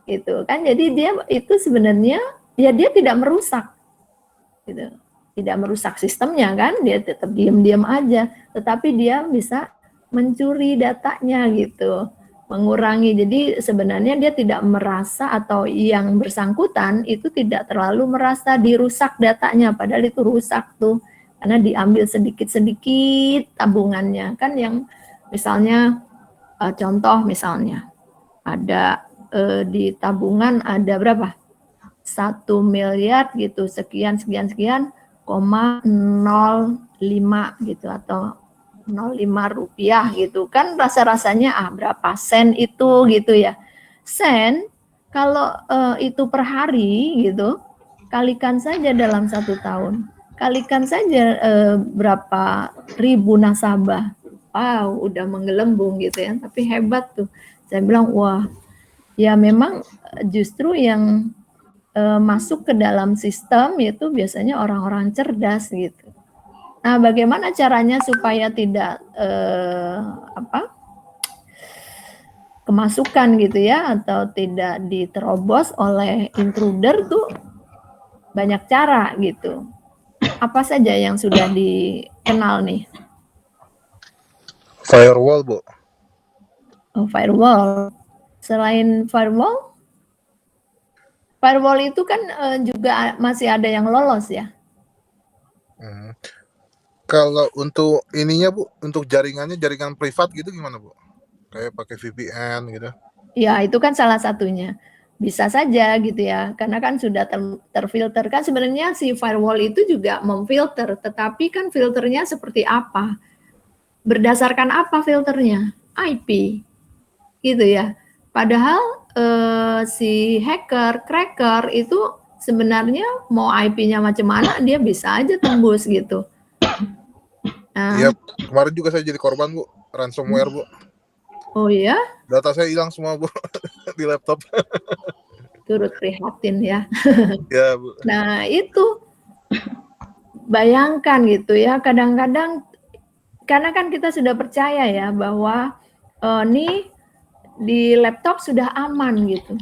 gitu kan? Jadi dia itu sebenarnya ya dia tidak merusak gitu, tidak merusak sistemnya kan, dia tetap diam-diam aja, tetapi dia bisa mencuri datanya gitu, mengurangi. Jadi sebenarnya dia tidak merasa, atau yang bersangkutan itu tidak terlalu merasa dirusak datanya, padahal itu rusak tuh karena diambil sedikit-sedikit tabungannya kan. Yang misalnya contoh misalnya ada di tabungan ada berapa, 1 miliar gitu, sekian 0,05 gitu, atau 0,5 rupiah gitu kan, rasa-rasanya berapa sen itu gitu ya. Sen kalau itu per hari gitu, kalikan saja dalam 1 tahun, kalikan saja berapa ribu nasabah. Wow, udah menggelembung gitu ya, tapi hebat tuh. Saya bilang wah, ya memang justru yang masuk ke dalam sistem itu biasanya orang-orang cerdas gitu. Nah, bagaimana caranya supaya tidak kemasukan gitu ya, atau tidak diterobos oleh intruder tuh banyak cara gitu. Apa saja yang sudah dikenal nih? Firewall, Bu. Oh, firewall. Selain firewall? Firewall itu kan juga masih ada yang lolos ya. Kalau untuk ininya Bu, untuk jaringannya, jaringan privat gitu gimana Bu? Kayak pakai VPN gitu? Ya itu kan salah satunya. Bisa saja gitu ya, karena kan sudah terfilter kan. Sebenarnya si firewall itu juga memfilter, tetapi kan filternya seperti apa? Berdasarkan apa filternya? IP, gitu ya. Padahal si hacker, cracker itu sebenarnya mau IP-nya macam mana dia bisa aja tembus gitu. Iya, kemarin juga saya jadi korban Bu, ransomware Bu. Oh iya? Data saya hilang semua Bu di laptop. Turut prihatin ya. Ya Bu. Nah itu bayangkan gitu ya, kadang-kadang karena kan kita sudah percaya ya bahwa nih di laptop sudah aman gitu.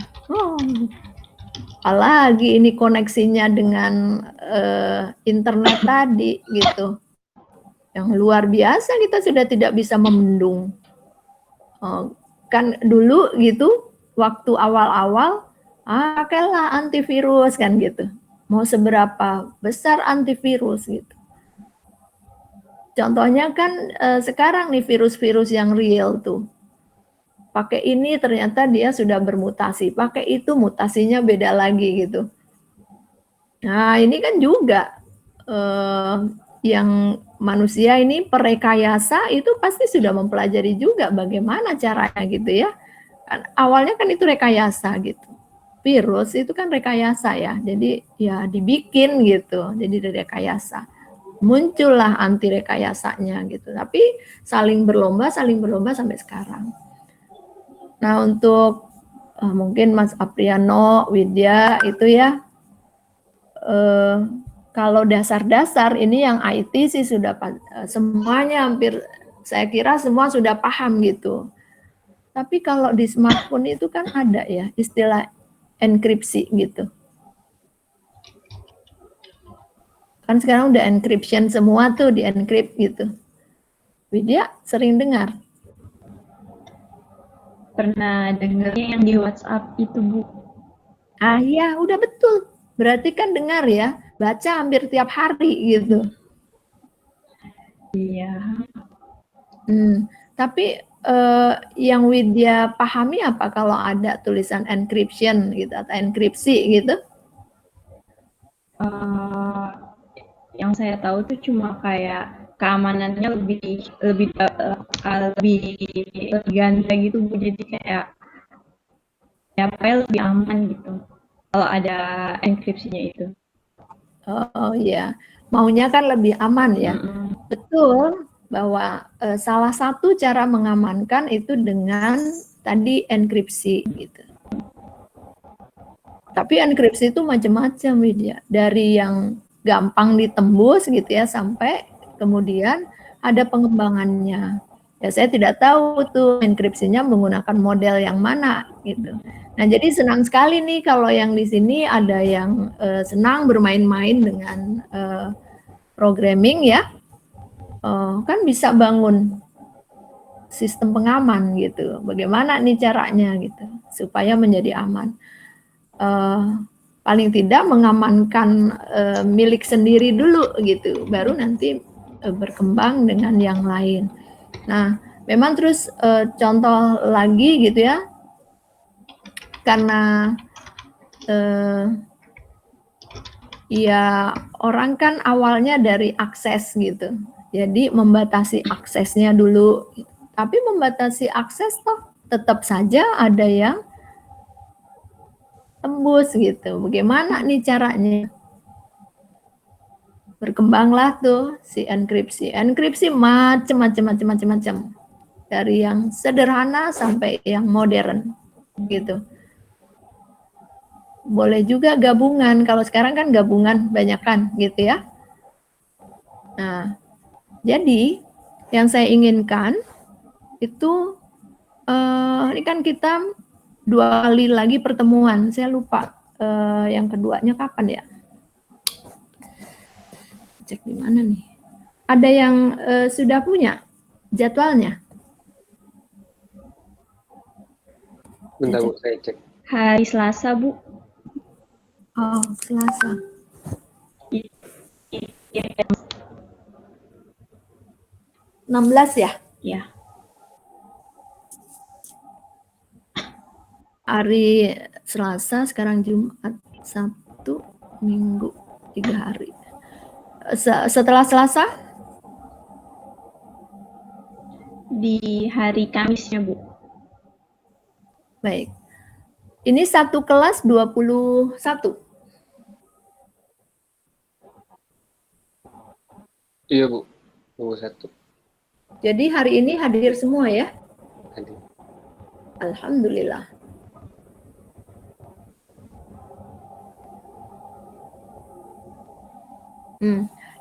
Apalagi ini koneksinya dengan internet tadi gitu, yang luar biasa, kita sudah tidak bisa membendung. Kan dulu gitu, waktu awal-awal, pakailah antivirus kan gitu. Mau seberapa besar antivirus gitu. Contohnya kan sekarang nih virus-virus yang real tuh. Pakai ini ternyata dia sudah bermutasi, pakai itu mutasinya beda lagi gitu. Nah ini kan juga yang manusia ini perekayasa itu pasti sudah mempelajari juga bagaimana caranya gitu ya. Kan awalnya kan itu rekayasa gitu. Virus itu kan rekayasa ya, jadi ya dibikin gitu, jadi rekayasa. Muncullah anti rekayasanya gitu, tapi saling berlomba sampai sekarang. Nah untuk mungkin Mas Apriano, Widya itu ya, kalau dasar-dasar ini yang IT sih sudah semuanya hampir, saya kira semua sudah paham gitu. Tapi kalau di smartphone itu kan ada ya istilah enkripsi gitu. Kan sekarang udah encryption semua tuh, di encrypt gitu. Widya sering dengar? pernah dengarnya yang di WhatsApp itu, Bu. Ah iya, udah betul. Berarti kan dengar ya, baca hampir tiap hari gitu. Iya. Tapi yang Widya pahami apa kalau ada tulisan encryption gitu atau enkripsi gitu? Yang saya tahu tuh cuma kayak keamanannya lebih ganda gitu, Bu. Jadi kayak lebih aman gitu kalau ada enkripsinya itu. Oh iya, maunya kan lebih aman ya. Betul bahwa salah satu cara mengamankan itu dengan tadi enkripsi gitu. Tapi enkripsi itu macam-macam Widya, dari yang gampang ditembus gitu ya sampai kemudian ada pengembangannya. Ya saya tidak tahu tuh enkripsinya menggunakan model yang mana gitu. Nah jadi senang sekali nih kalau yang di sini ada yang senang bermain-main dengan programming ya. Kan bisa bangun sistem pengaman gitu. Bagaimana nih caranya gitu supaya menjadi aman. Paling tidak mengamankan milik sendiri dulu gitu, baru nanti berkembang dengan yang lain. Nah, memang terus contoh lagi gitu ya, karena ya orang kan awalnya dari akses gitu. Jadi membatasi aksesnya dulu. Tapi membatasi akses toh tetap saja ada yang tembus gitu. Bagaimana nih caranya? Berkembanglah tuh si enkripsi. Enkripsi macam-macam. Dari yang sederhana sampai yang modern gitu. Boleh juga gabungan. Kalau sekarang kan gabungan banyak kan gitu ya. Nah, jadi yang saya inginkan itu ini kan kita 2 kali lagi pertemuan. Saya lupa yang keduanya kapan ya? Cek di mana nih? Ada yang sudah punya jadwalnya? Bentar Bu, saya cek. Hari Selasa, Bu. Oh, Selasa. 16 ya? Iya. Hari Selasa, sekarang Jumat, Sabtu, Minggu, 3 hari. Setelah Selasa? Di hari Kamisnya, Bu. Baik. Ini satu kelas 21. Iya Bu, 21. Jadi hari ini hadir semua ya? Hadir. Alhamdulillah.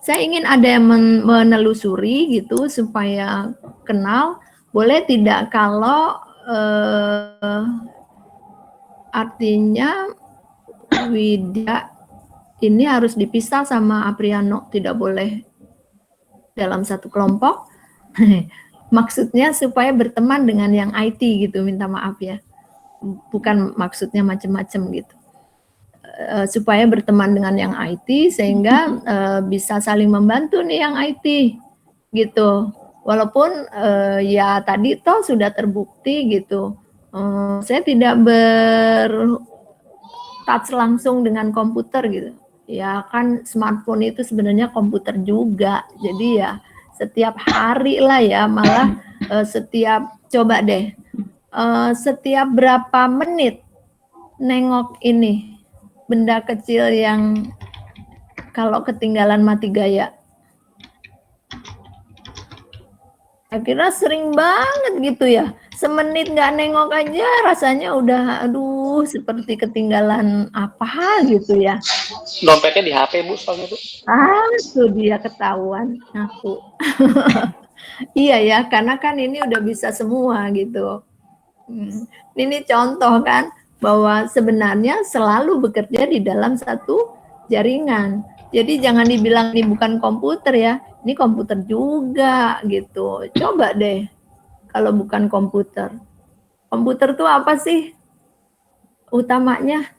Saya ingin ada yang menelusuri gitu supaya kenal. Boleh tidak kalau artinya Widya ini harus dipisah sama Apriano, tidak boleh dalam satu kelompok. Maksudnya supaya berteman dengan yang IT gitu, minta maaf ya. Bukan maksudnya macam-macam gitu. Supaya berteman dengan yang IT sehingga bisa saling membantu nih yang IT gitu. Walaupun ya tadi toh sudah terbukti gitu. Saya tidak touch langsung dengan komputer gitu. Ya kan smartphone itu sebenarnya komputer juga. Jadi ya setiap hari lah ya, malah setiap coba deh setiap berapa menit nengok ini benda kecil yang kalau ketinggalan mati gaya. Saya kira sering banget gitu ya. Semenit nggak nengok aja rasanya udah aduh seperti ketinggalan apa gitu ya. Dompetnya di HP Bu soalnya Bu. Itu dia ketahuan aku. Iya ya, karena kan ini udah bisa semua gitu. Ini contoh kan bahwa sebenarnya selalu bekerja di dalam satu jaringan. Jadi jangan dibilang ini bukan komputer ya, ini komputer juga gitu. Coba deh kalau bukan komputer. Komputer tuh apa sih utamanya?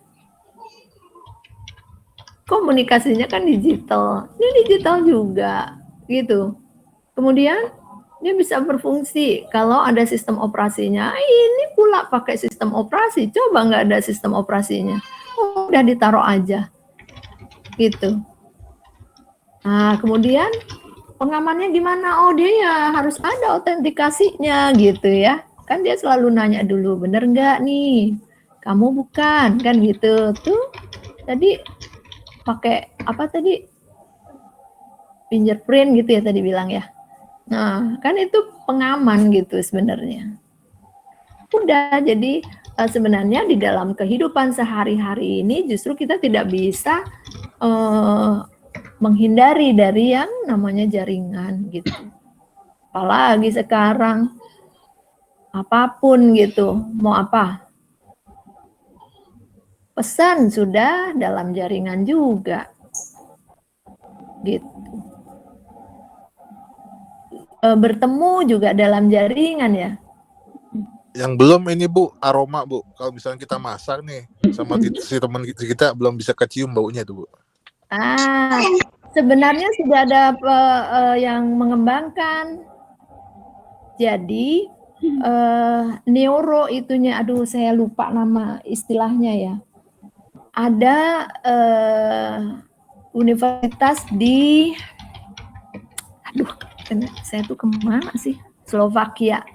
Komunikasinya kan digital. Ini digital juga, gitu. Kemudian dia bisa berfungsi kalau ada sistem operasinya. Ini pula pakai sistem operasi. Coba nggak ada sistem operasinya. Udah ditaruh aja, gitu. Nah, kemudian pengamannya gimana? Oh, dia ya harus ada autentikasinya, gitu ya. Kan dia selalu nanya dulu, bener nggak nih? Kamu bukan, kan gitu. Tuh, tadi pakai apa tadi? Fingerprint gitu ya tadi bilang ya. Nah, kan itu pengaman gitu sebenarnya. Udah, jadi sebenarnya di dalam kehidupan sehari-hari ini justru kita tidak bisa menghindari dari yang namanya jaringan gitu. Apalagi sekarang apapun gitu, mau apa? Pesan sudah dalam jaringan juga. Gitu. Bertemu juga dalam jaringan ya. Yang belum ini Bu, aroma Bu. Kalau misalnya kita masak nih sama si teman kita belum bisa kecium baunya tuh Bu. Sebenarnya sudah ada yang mengembangkan. Jadi neuro itunya, aduh saya lupa nama istilahnya ya. Ada universitas di, aduh saya tuh kemana sih? Slovakia.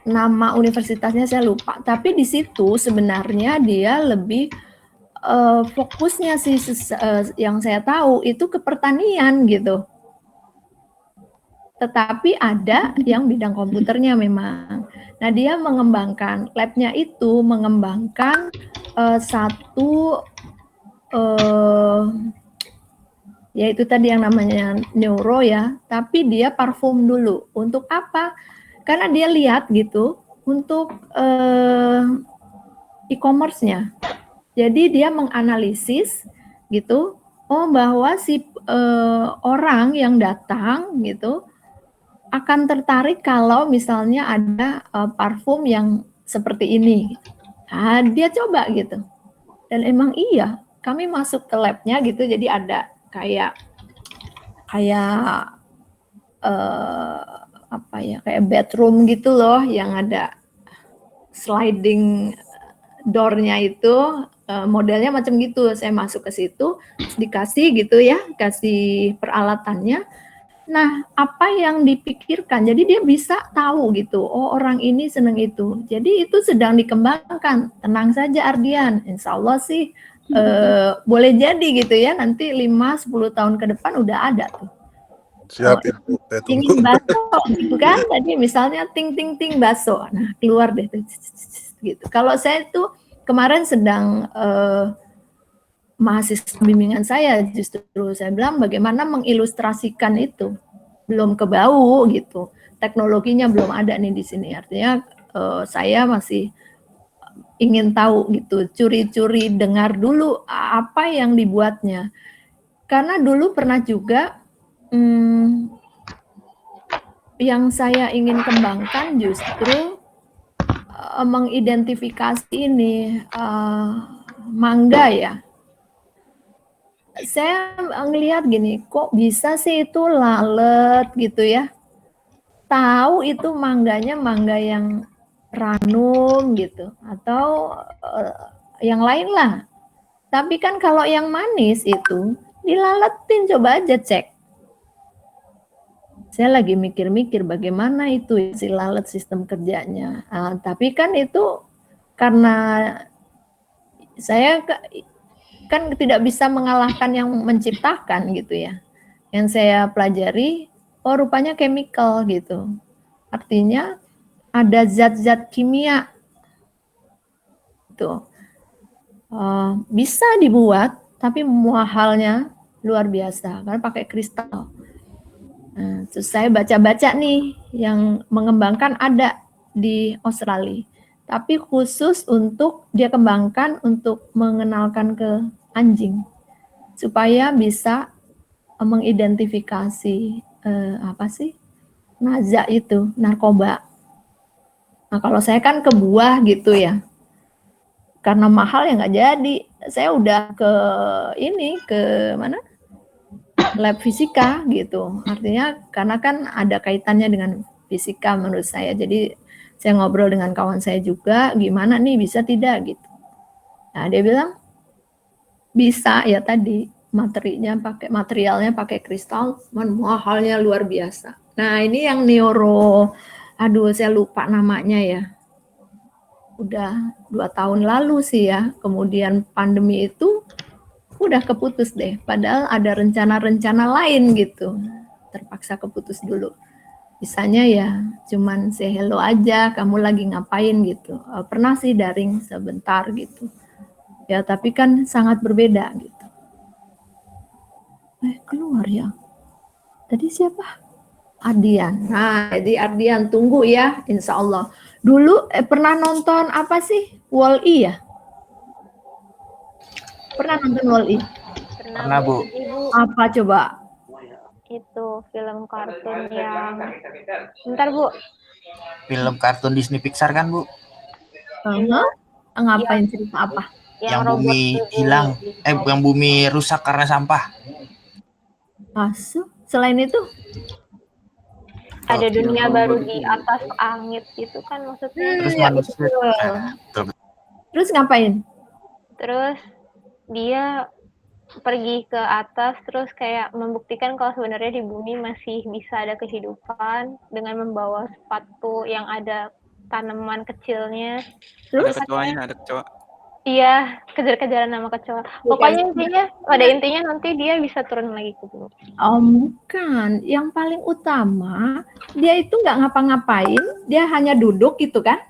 Nama universitasnya saya lupa. Tapi di situ sebenarnya dia lebih fokusnya sih yang saya tahu itu ke pertanian gitu. Tetapi ada yang bidang komputernya memang. Nah, dia mengembangkan, labnya itu mengembangkan satu, yaitu tadi yang namanya neuro ya, tapi dia parfum dulu. Untuk apa? Karena dia lihat gitu, untuk e-commerce-nya. Jadi dia menganalisis gitu, oh bahwa si orang yang datang gitu, akan tertarik kalau misalnya ada parfum yang seperti ini. Nah, dia coba gitu. Dan emang iya, kami masuk ke lab-nya gitu, jadi ada kayak apa ya, kayak bedroom gitu loh, yang ada sliding door-nya itu, modelnya macam gitu. Saya masuk ke situ, dikasih gitu ya, kasih peralatannya. Nah, apa yang dipikirkan, jadi dia bisa tahu gitu, oh orang ini senang itu. Jadi itu sedang dikembangkan, tenang saja Ardian, insya Allah sih boleh jadi gitu ya, nanti 5-10 tahun ke depan udah ada tuh. Siap ya Bu, saya tunggu. Ingin baso gitu kan, tadi misalnya ting ting ting baso, nah keluar deh tuh, gitu. Kalau saya tuh kemarin sedang mahasiswa bimbingan saya, justru saya bilang bagaimana mengilustrasikan itu, belum ke bau gitu, teknologinya belum ada nih di sini, artinya saya masih ingin tahu gitu, curi-curi dengar dulu apa yang dibuatnya, karena dulu pernah juga yang saya ingin kembangkan justru mengidentifikasi ini mangga ya. Saya ngelihat gini, kok bisa sih itu lalet gitu ya. Tahu itu mangganya mangga yang ranum gitu atau yang lain lah. Tapi kan kalau yang manis itu dilaletin, coba aja cek. Saya lagi mikir-mikir bagaimana itu si lalat sistem kerjanya. Tapi kan itu karena saya kan tidak bisa mengalahkan yang menciptakan gitu ya. Yang saya pelajari, oh rupanya chemical gitu. Artinya ada zat-zat kimia itu bisa dibuat, tapi mahalnya luar biasa karena pakai kristal. Nah, terus saya baca-baca nih yang mengembangkan ada di Australia, tapi khusus untuk dia kembangkan untuk mengenalkan ke anjing supaya bisa mengidentifikasi apa sih naza itu, narkoba. Nah kalau saya kan ke buah gitu ya, karena mahal ya nggak jadi. Saya udah ke mana? Lab fisika gitu. Artinya karena kan ada kaitannya dengan fisika menurut saya. Jadi saya ngobrol dengan kawan saya juga, gimana nih bisa tidak gitu. Nah dia bilang bisa ya tadi materialnya pakai kristal, mahalnya luar biasa. Nah ini yang neuro, aduh saya lupa namanya ya. Udah 2 tahun lalu sih ya, kemudian pandemi itu udah keputus deh, padahal ada rencana-rencana lain gitu, terpaksa keputus dulu. Misalnya ya cuman say hello aja, kamu lagi ngapain gitu. Pernah sih daring sebentar gitu. Ya tapi kan sangat berbeda gitu. Keluar ya. Tadi siapa? Ardian. Nah, jadi Ardian tunggu ya, insya Allah. Dulu pernah nonton apa sih? Wall-E ya? Pernah nonton Wall-E? Pernah, Bu. Apa coba? Itu film kartun yang bentar Bu. Film kartun Disney Pixar kan, Bu? Ngapain cerita apa? Yang bumi hilang, yang bumi rusak karena sampah. Masuk. Selain itu? Ada dunia baru di atas angin gitu kan maksudnya. Terus manusia. Terus ngapain? Terus dia pergi ke atas terus kayak membuktikan kalau sebenarnya di bumi masih bisa ada kehidupan dengan membawa sepatu yang ada tanaman kecilnya. Terus ada kecoanya, ada kecoa. Iya, kejar-kejaran sama kecoa. Pokoknya pada intinya nanti dia bisa turun lagi ke bumi. Bukan. Yang paling utama, dia itu nggak ngapa-ngapain, dia hanya duduk gitu kan?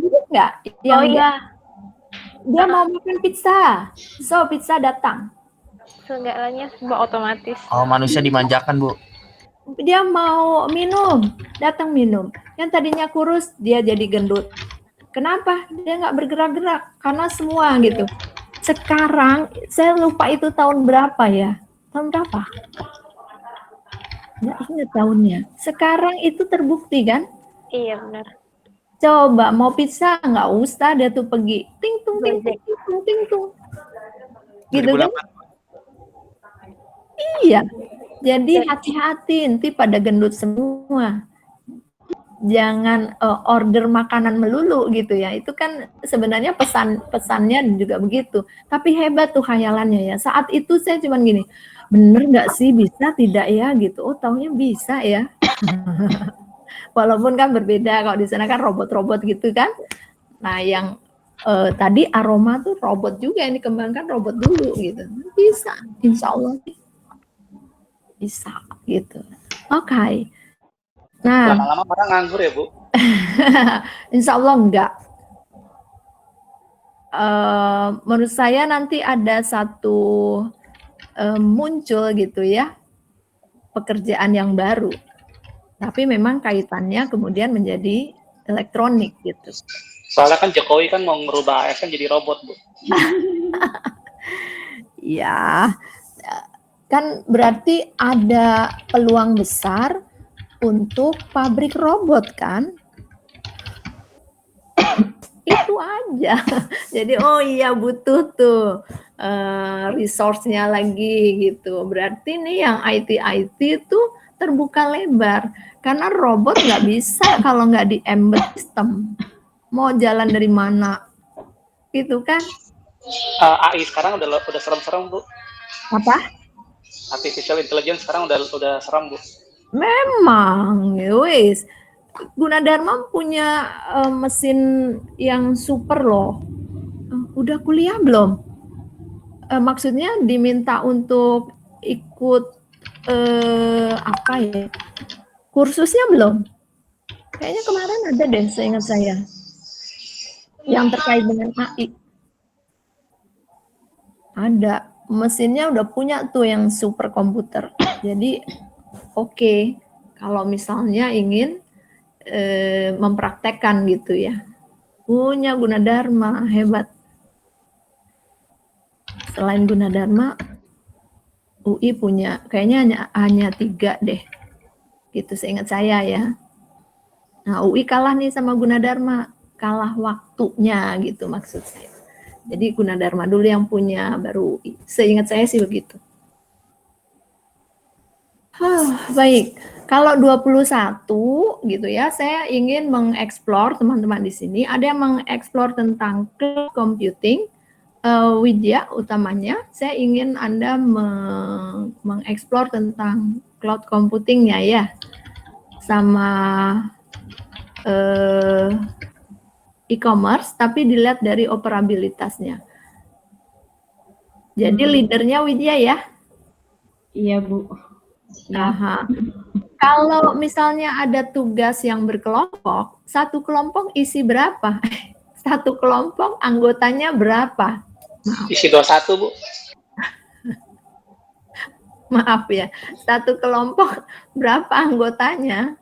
Duduk nggak? Dia mau makan pizza. So, pizza datang. Segalanya serba otomatis. Oh, manusia dimanjakan, Bu. Dia mau minum, datang minum. Yang tadinya kurus, dia jadi gendut. Kenapa? Dia nggak bergerak-gerak. Karena semua gitu. Sekarang, saya lupa itu tahun berapa ya? Tahun berapa? Nggak ingat tahunnya. Sekarang itu terbukti kan? Iya benar. Coba mau pizza nggak usah dia tuh pergi ting tung ting tung ting tung ting tung. Gitu kan? Iya. Jadi hati-hati nanti pada gendut semua. Jangan order makanan melulu gitu ya. Itu kan sebenarnya pesannya juga begitu. Tapi hebat tuh khayalannya ya. Saat itu saya cuman gini, bener nggak sih bisa tidak ya gitu. Oh taunya bisa ya. Walaupun kan berbeda kalau di sana kan robot-robot gitu kan. Nah yang tadi aroma tuh robot juga yang dikembangkan robot dulu gitu. Bisa, insya Allah bisa gitu. Oke. Nah, lama-lama orang nganggur ya Bu? insya Allah enggak. Menurut saya nanti ada satu muncul gitu ya pekerjaan yang baru. Tapi memang kaitannya kemudian menjadi elektronik gitu. Soalnya kan Jokowi kan mau merubah ASN jadi robot Bu. Ya, kan berarti ada peluang besar untuk pabrik robot kan? Itu aja. Jadi oh iya butuh tuh resource-nya lagi gitu. Berarti nih yang IT itu terbuka lebar. Karena robot nggak bisa kalau nggak di embed system. Mau jalan dari mana? Gitu kan? AI sekarang udah serem-serem Bu. Apa? Artificial intelligence sekarang udah serem Bu. Memang, wis. Gunadarma punya mesin yang super loh. Udah kuliah belum? Maksudnya diminta untuk ikut apa ya? Kursusnya belum? Kayaknya kemarin ada deh, seingat saya. Yang terkait dengan AI. Ada. Mesinnya udah punya tuh yang super komputer. Jadi oke, kalau misalnya ingin mempraktekkan gitu ya. Punya Gunadarma, hebat. Selain Gunadarma, UI punya, kayaknya hanya 3 deh. Gitu seingat saya ya. Nah, UI kalah nih sama Gunadarma, kalah waktunya gitu maksud saya. Jadi Gunadarma dulu yang punya, baru UI. Seingat saya sih begitu. Baik, kalau 21 gitu ya, saya ingin mengeksplor teman-teman di sini. Ada yang mengeksplor tentang cloud computing, Widya utamanya. Saya ingin Anda mengeksplor tentang cloud computingnya ya, sama e-commerce, tapi dilihat dari operabilitasnya. Jadi leadernya Widya ya? Iya, Bu. Aha. Kalau misalnya ada tugas yang berkelompok, satu kelompok isi berapa? Satu kelompok anggotanya berapa? Isi 21, Bu. Maaf ya, satu kelompok berapa anggotanya?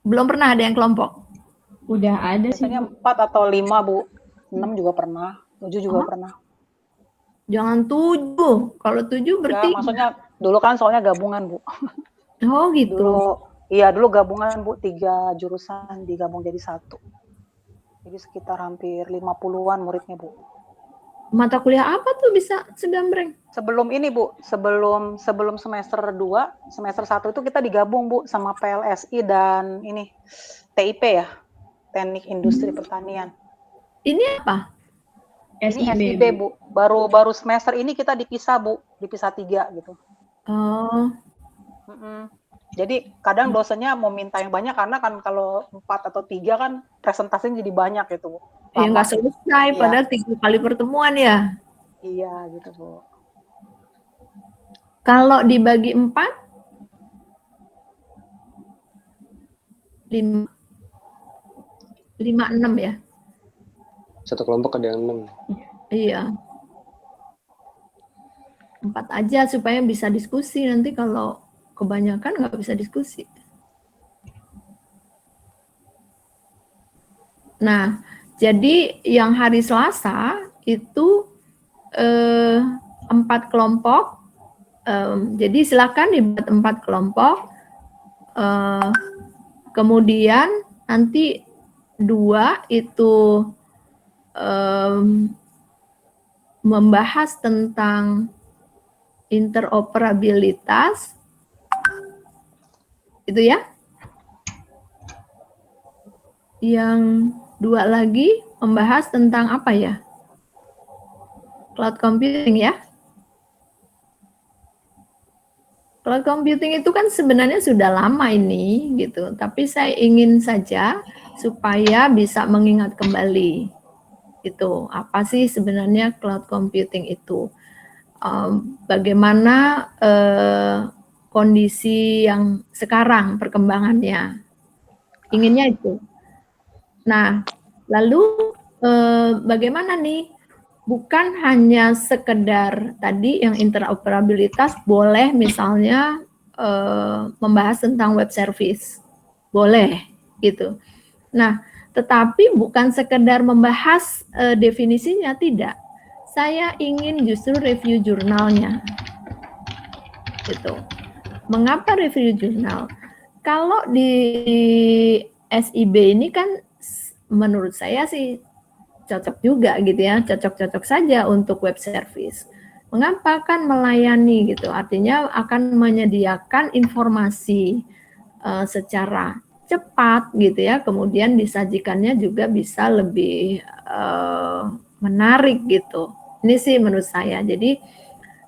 Belum pernah ada yang kelompok? Udah ada sih. Biasanya 4 atau 5, Bu. 6 juga pernah, 7 juga pernah. Jangan 7. Kalau 7 berarti... Ya, maksudnya dulu kan soalnya gabungan, Bu. Oh gitu. Dulu gabungan, Bu. 3 jurusan digabung jadi 1. Jadi sekitar hampir 50-an muridnya, Bu. Mata kuliah apa tuh bisa segambreng? Sebelum ini, Bu. Sebelum semester 2, semester 1 itu kita digabung, Bu, sama PLSI dan ini TIP ya. Teknik Industri Pertanian. Ini apa? Ini SIB, Bu. Baru semester ini kita dipisah, Bu. Dipisah 3 gitu. Oh. Jadi kadang dosennya mau minta yang banyak karena kan kalau 4 atau 3 kan presentasinya jadi banyak gitu, Bu. Ya nggak selesai, Iya. padahal 3 kali pertemuan ya. Iya, gitu, Bu. Kalau dibagi 4, 5, 6 ya? Satu kelompok ada yang 6. Iya. 4 aja supaya bisa diskusi, nanti kalau kebanyakan nggak bisa diskusi. Nah, jadi yang hari Selasa itu 4 kelompok. Jadi silakan dibuat 4 kelompok. Kemudian nanti 2 itu membahas tentang interoperabilitas, itu ya. Yang 2 lagi membahas tentang apa ya? Cloud computing ya. Cloud computing itu kan sebenarnya sudah lama ini gitu, tapi saya ingin saja supaya bisa mengingat kembali itu apa sih sebenarnya cloud computing itu, bagaimana kondisi yang sekarang perkembangannya, inginnya itu. Nah, lalu bagaimana nih, bukan hanya sekedar tadi yang interoperabilitas, boleh misalnya membahas tentang web service, boleh gitu. Nah, tetapi bukan sekedar membahas definisinya, tidak. Saya ingin justru review jurnalnya. Gitu. Mengapa review jurnal? Kalau di SIB ini kan menurut saya sih cocok juga gitu ya, cocok-cocok saja untuk web service. Mengapa? Kan melayani gitu, artinya akan menyediakan informasi secara cepat gitu ya, kemudian disajikannya juga bisa lebih menarik gitu. Ini sih menurut saya. Jadi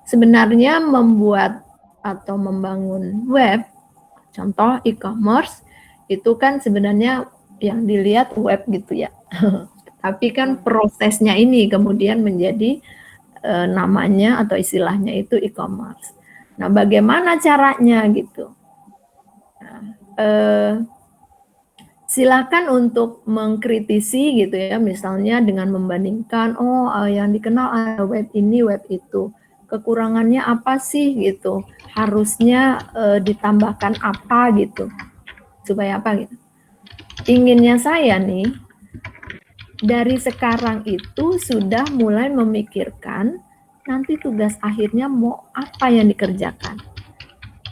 sebenarnya membuat atau membangun web, contoh e-commerce, itu kan sebenarnya yang dilihat web gitu ya. Tapi kan prosesnya ini kemudian menjadi namanya atau istilahnya itu e-commerce. Nah, bagaimana caranya gitu? Nah, silakan untuk mengkritisi gitu ya, misalnya dengan membandingkan, yang dikenal ada web ini, web itu. Kekurangannya apa sih gitu? Harusnya ditambahkan apa gitu? Supaya apa gitu? Inginnya saya nih, dari sekarang itu sudah mulai memikirkan nanti tugas akhirnya mau apa yang dikerjakan.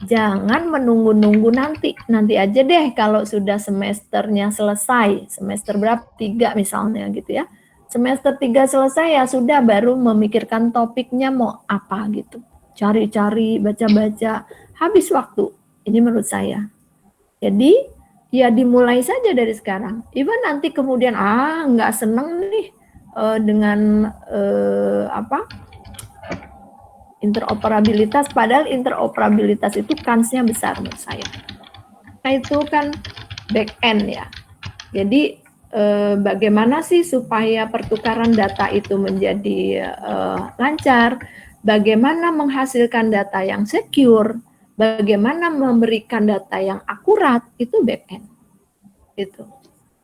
Jangan menunggu-nunggu nanti aja deh kalau sudah semesternya selesai, semester berapa, 3 misalnya gitu ya. Semester 3 selesai ya sudah baru memikirkan topiknya mau apa gitu. Cari-cari, baca-baca, habis waktu. Ini menurut saya. Jadi ya dimulai saja dari sekarang. Even nanti kemudian nggak seneng nih dengan interoperabilitas, padahal interoperabilitas itu kansnya besar menurut saya. Nah itu kan back end ya. Jadi bagaimana sih supaya pertukaran data itu menjadi lancar, bagaimana menghasilkan data yang secure, bagaimana memberikan data yang akurat, itu back end. Gitu.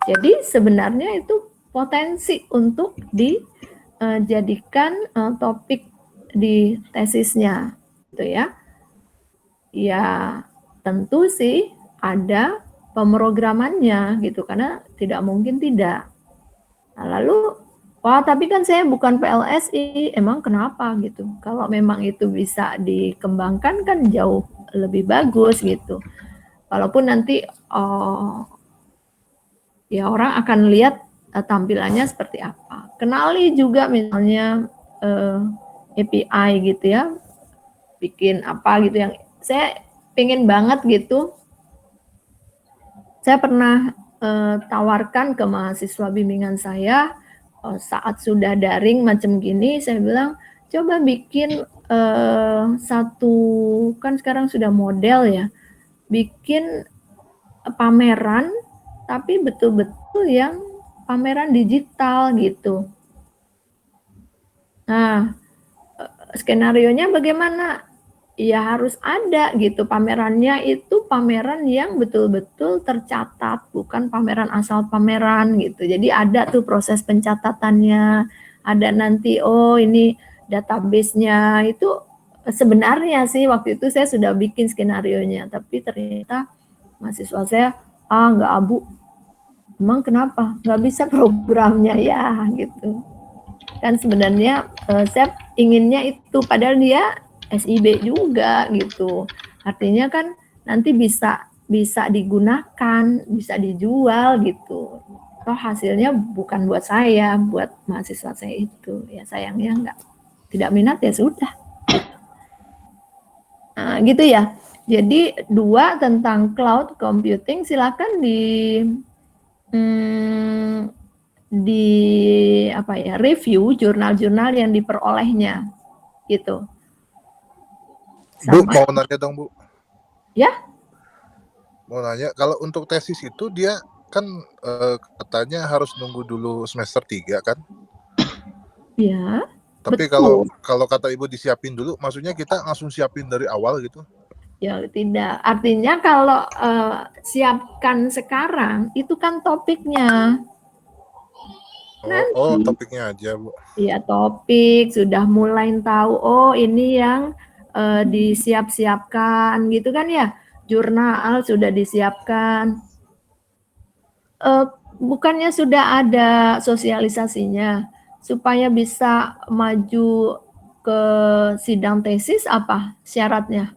Jadi sebenarnya itu potensi untuk dijadikan topik di tesisnya, gitu ya. Ya tentu sih ada pemrogramannya gitu, karena tidak mungkin tidak. Nah, lalu, tapi kan saya bukan PLSI, emang kenapa gitu? Kalau memang itu bisa dikembangkan kan jauh lebih bagus gitu. Walaupun nanti ya orang akan lihat tampilannya seperti apa. Kenali juga misalnya API gitu ya, bikin apa gitu yang saya pengen banget gitu. Saya pernah tawarkan ke mahasiswa bimbingan saya saat sudah daring macam gini, saya bilang coba bikin satu, kan sekarang sudah model ya, bikin pameran tapi betul-betul yang pameran digital gitu. Nah, skenarionya bagaimana? Ya harus ada gitu pamerannya, itu pameran yang betul-betul tercatat, bukan pameran asal pameran gitu. Jadi ada tuh proses pencatatannya, ada nanti ini database-nya. Itu sebenarnya sih waktu itu saya sudah bikin skenarionya, tapi ternyata mahasiswa saya nggak abu. Emang kenapa? Nggak bisa programnya ya gitu. Kan sebenarnya saya inginnya itu, padahal dia SIB juga gitu. Artinya kan nanti bisa digunakan, bisa dijual gitu. Toh hasilnya bukan buat saya, buat mahasiswa saya itu. Ya sayangnya tidak minat ya sudah. Nah, gitu ya. Jadi 2 tentang cloud computing, silakan review jurnal-jurnal yang diperolehnya gitu. Bu, mau nanya dong, Bu. Ya? Mau nanya, kalau untuk tesis itu dia kan katanya harus nunggu dulu semester 3 kan? Ya. Tapi betul. kalau kata Ibu disiapin dulu, maksudnya kita langsung siapin dari awal gitu? Ya tidak. Artinya kalau siapkan sekarang, itu kan topiknya. Nanti, topiknya aja, Bu. Iya, topik, sudah mulai tahu, ini yang disiap-siapkan gitu kan ya. Jurnal sudah disiapkan. Bukannya sudah ada sosialisasinya supaya bisa maju ke sidang tesis, apa syaratnya?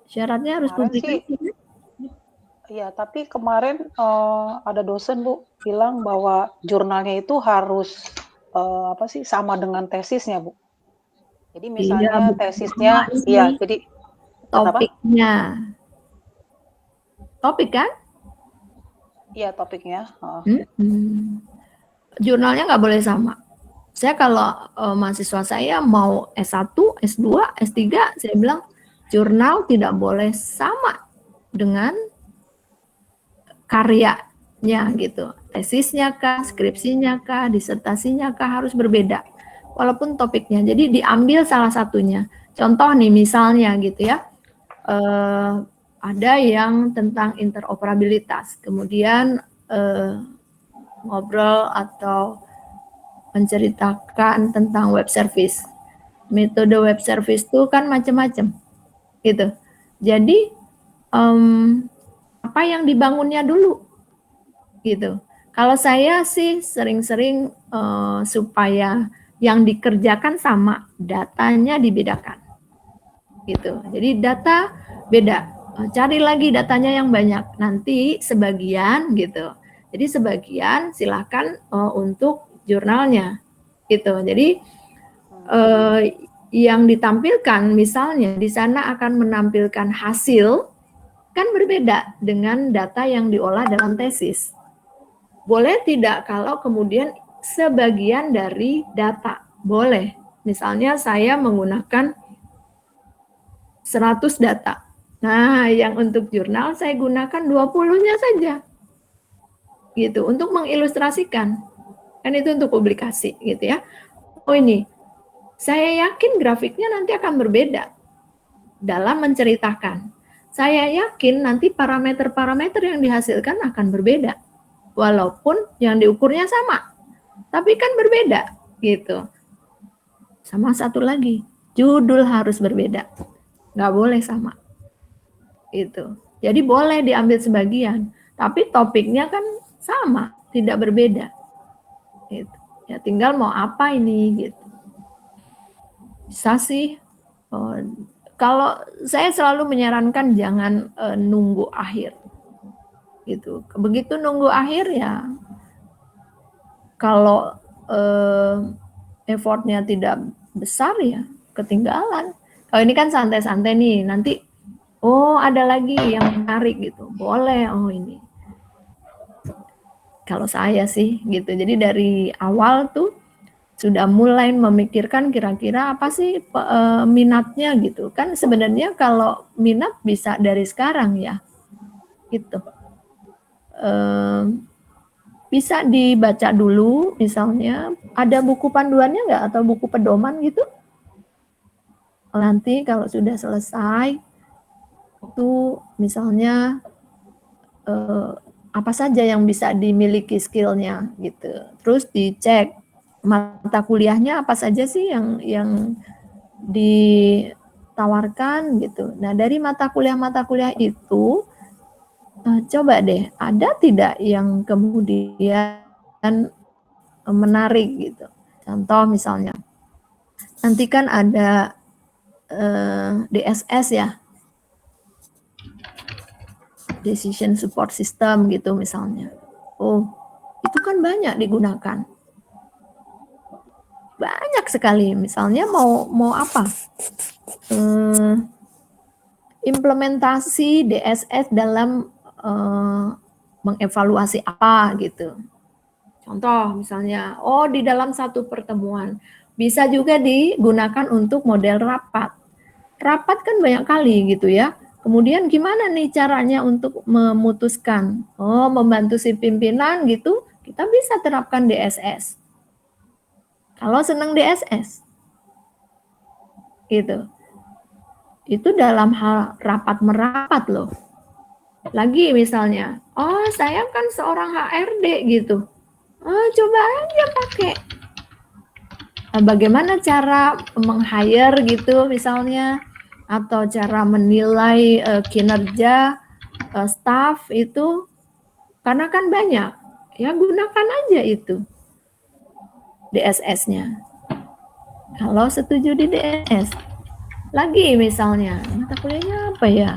Syaratnya harus publikasi. Iya, tapi kemarin ada dosen Bu bilang bahwa jurnalnya itu harus sama dengan tesisnya Bu. Jadi misalnya tesisnya, jadi topiknya, topik kan? Iya topiknya. Jurnalnya nggak boleh sama. Saya kalau mahasiswa saya mau S1, S2, S3, saya bilang jurnal tidak boleh sama dengan karyanya gitu. Tesisnya kah, skripsinya kah, disertasinya kah, harus berbeda. Walaupun topiknya. Jadi diambil salah satunya. Contoh nih misalnya gitu ya. Ada yang tentang interoperabilitas. Kemudian ngobrol atau menceritakan tentang web service. Metode web service itu kan macam-macam. Gitu. Jadi apa yang dibangunnya dulu gitu. Kalau saya sih sering-sering supaya yang dikerjakan sama, datanya dibedakan. Gitu. Jadi data beda. Cari lagi datanya yang banyak. Nanti sebagian gitu. Jadi sebagian silakan untuk jurnalnya. Gitu. Jadi yang ditampilkan misalnya di sana akan menampilkan hasil kan berbeda dengan data yang diolah dalam tesis. Boleh tidak kalau kemudian sebagian dari data? Boleh. Misalnya saya menggunakan 100 data. Nah, yang untuk jurnal saya gunakan 20-nya saja. Gitu, untuk mengilustrasikan. Kan itu untuk publikasi gitu ya. Oh ini, saya yakin grafiknya nanti akan berbeda dalam menceritakan. Saya yakin nanti parameter-parameter yang dihasilkan akan berbeda. Walaupun yang diukurnya sama. Tapi kan berbeda gitu. Sama satu lagi, judul harus berbeda. Nggak boleh sama. Itu. Jadi boleh diambil sebagian, tapi topiknya kan sama, tidak berbeda. Gitu. Ya tinggal mau apa ini gitu. Bisa sih. Kalau saya selalu menyarankan jangan nunggu akhir. Gitu. Begitu nunggu akhir ya kalau effortnya tidak besar ya ketinggalan. Kalau ini kan santai-santai nih, nanti oh ada lagi yang menarik gitu, boleh, oh ini. Kalau saya sih gitu, jadi dari awal tuh sudah mulai memikirkan kira-kira apa sih minatnya gitu. Kan sebenarnya kalau minat bisa dari sekarang ya, gitu. Bisa dibaca dulu misalnya, ada buku panduannya nggak atau buku pedoman gitu? Nanti kalau sudah selesai, itu misalnya apa saja yang bisa dimiliki skillnya gitu. Terus dicek mata kuliahnya apa saja sih yang ditawarkan gitu. Nah dari mata kuliah itu coba deh ada tidak yang kemudian menarik gitu. Contoh misalnya nanti kan ada DSS ya, Decision Support System gitu misalnya. Oh, itu kan banyak digunakan. Banyak sekali. Misalnya mau apa? Implementasi DSS dalam mengevaluasi apa gitu. Contoh misalnya, oh di dalam satu pertemuan. Bisa juga digunakan untuk model rapat. Rapat kan banyak kali gitu ya. Kemudian gimana nih caranya untuk memutuskan? Oh, membantu si pimpinan gitu, kita bisa terapkan DSS. Kalau senang DSS. Gitu. Itu dalam hal rapat merapat loh. Lagi misalnya, oh saya kan seorang HRD gitu. Oh, coba aja pakai. Bagaimana cara meng-hire gitu misalnya, atau cara menilai kinerja staff itu, karena kan banyak, ya gunakan aja itu DSS-nya. Kalau setuju di DSS. Lagi misalnya, mata kuliahnya apa ya?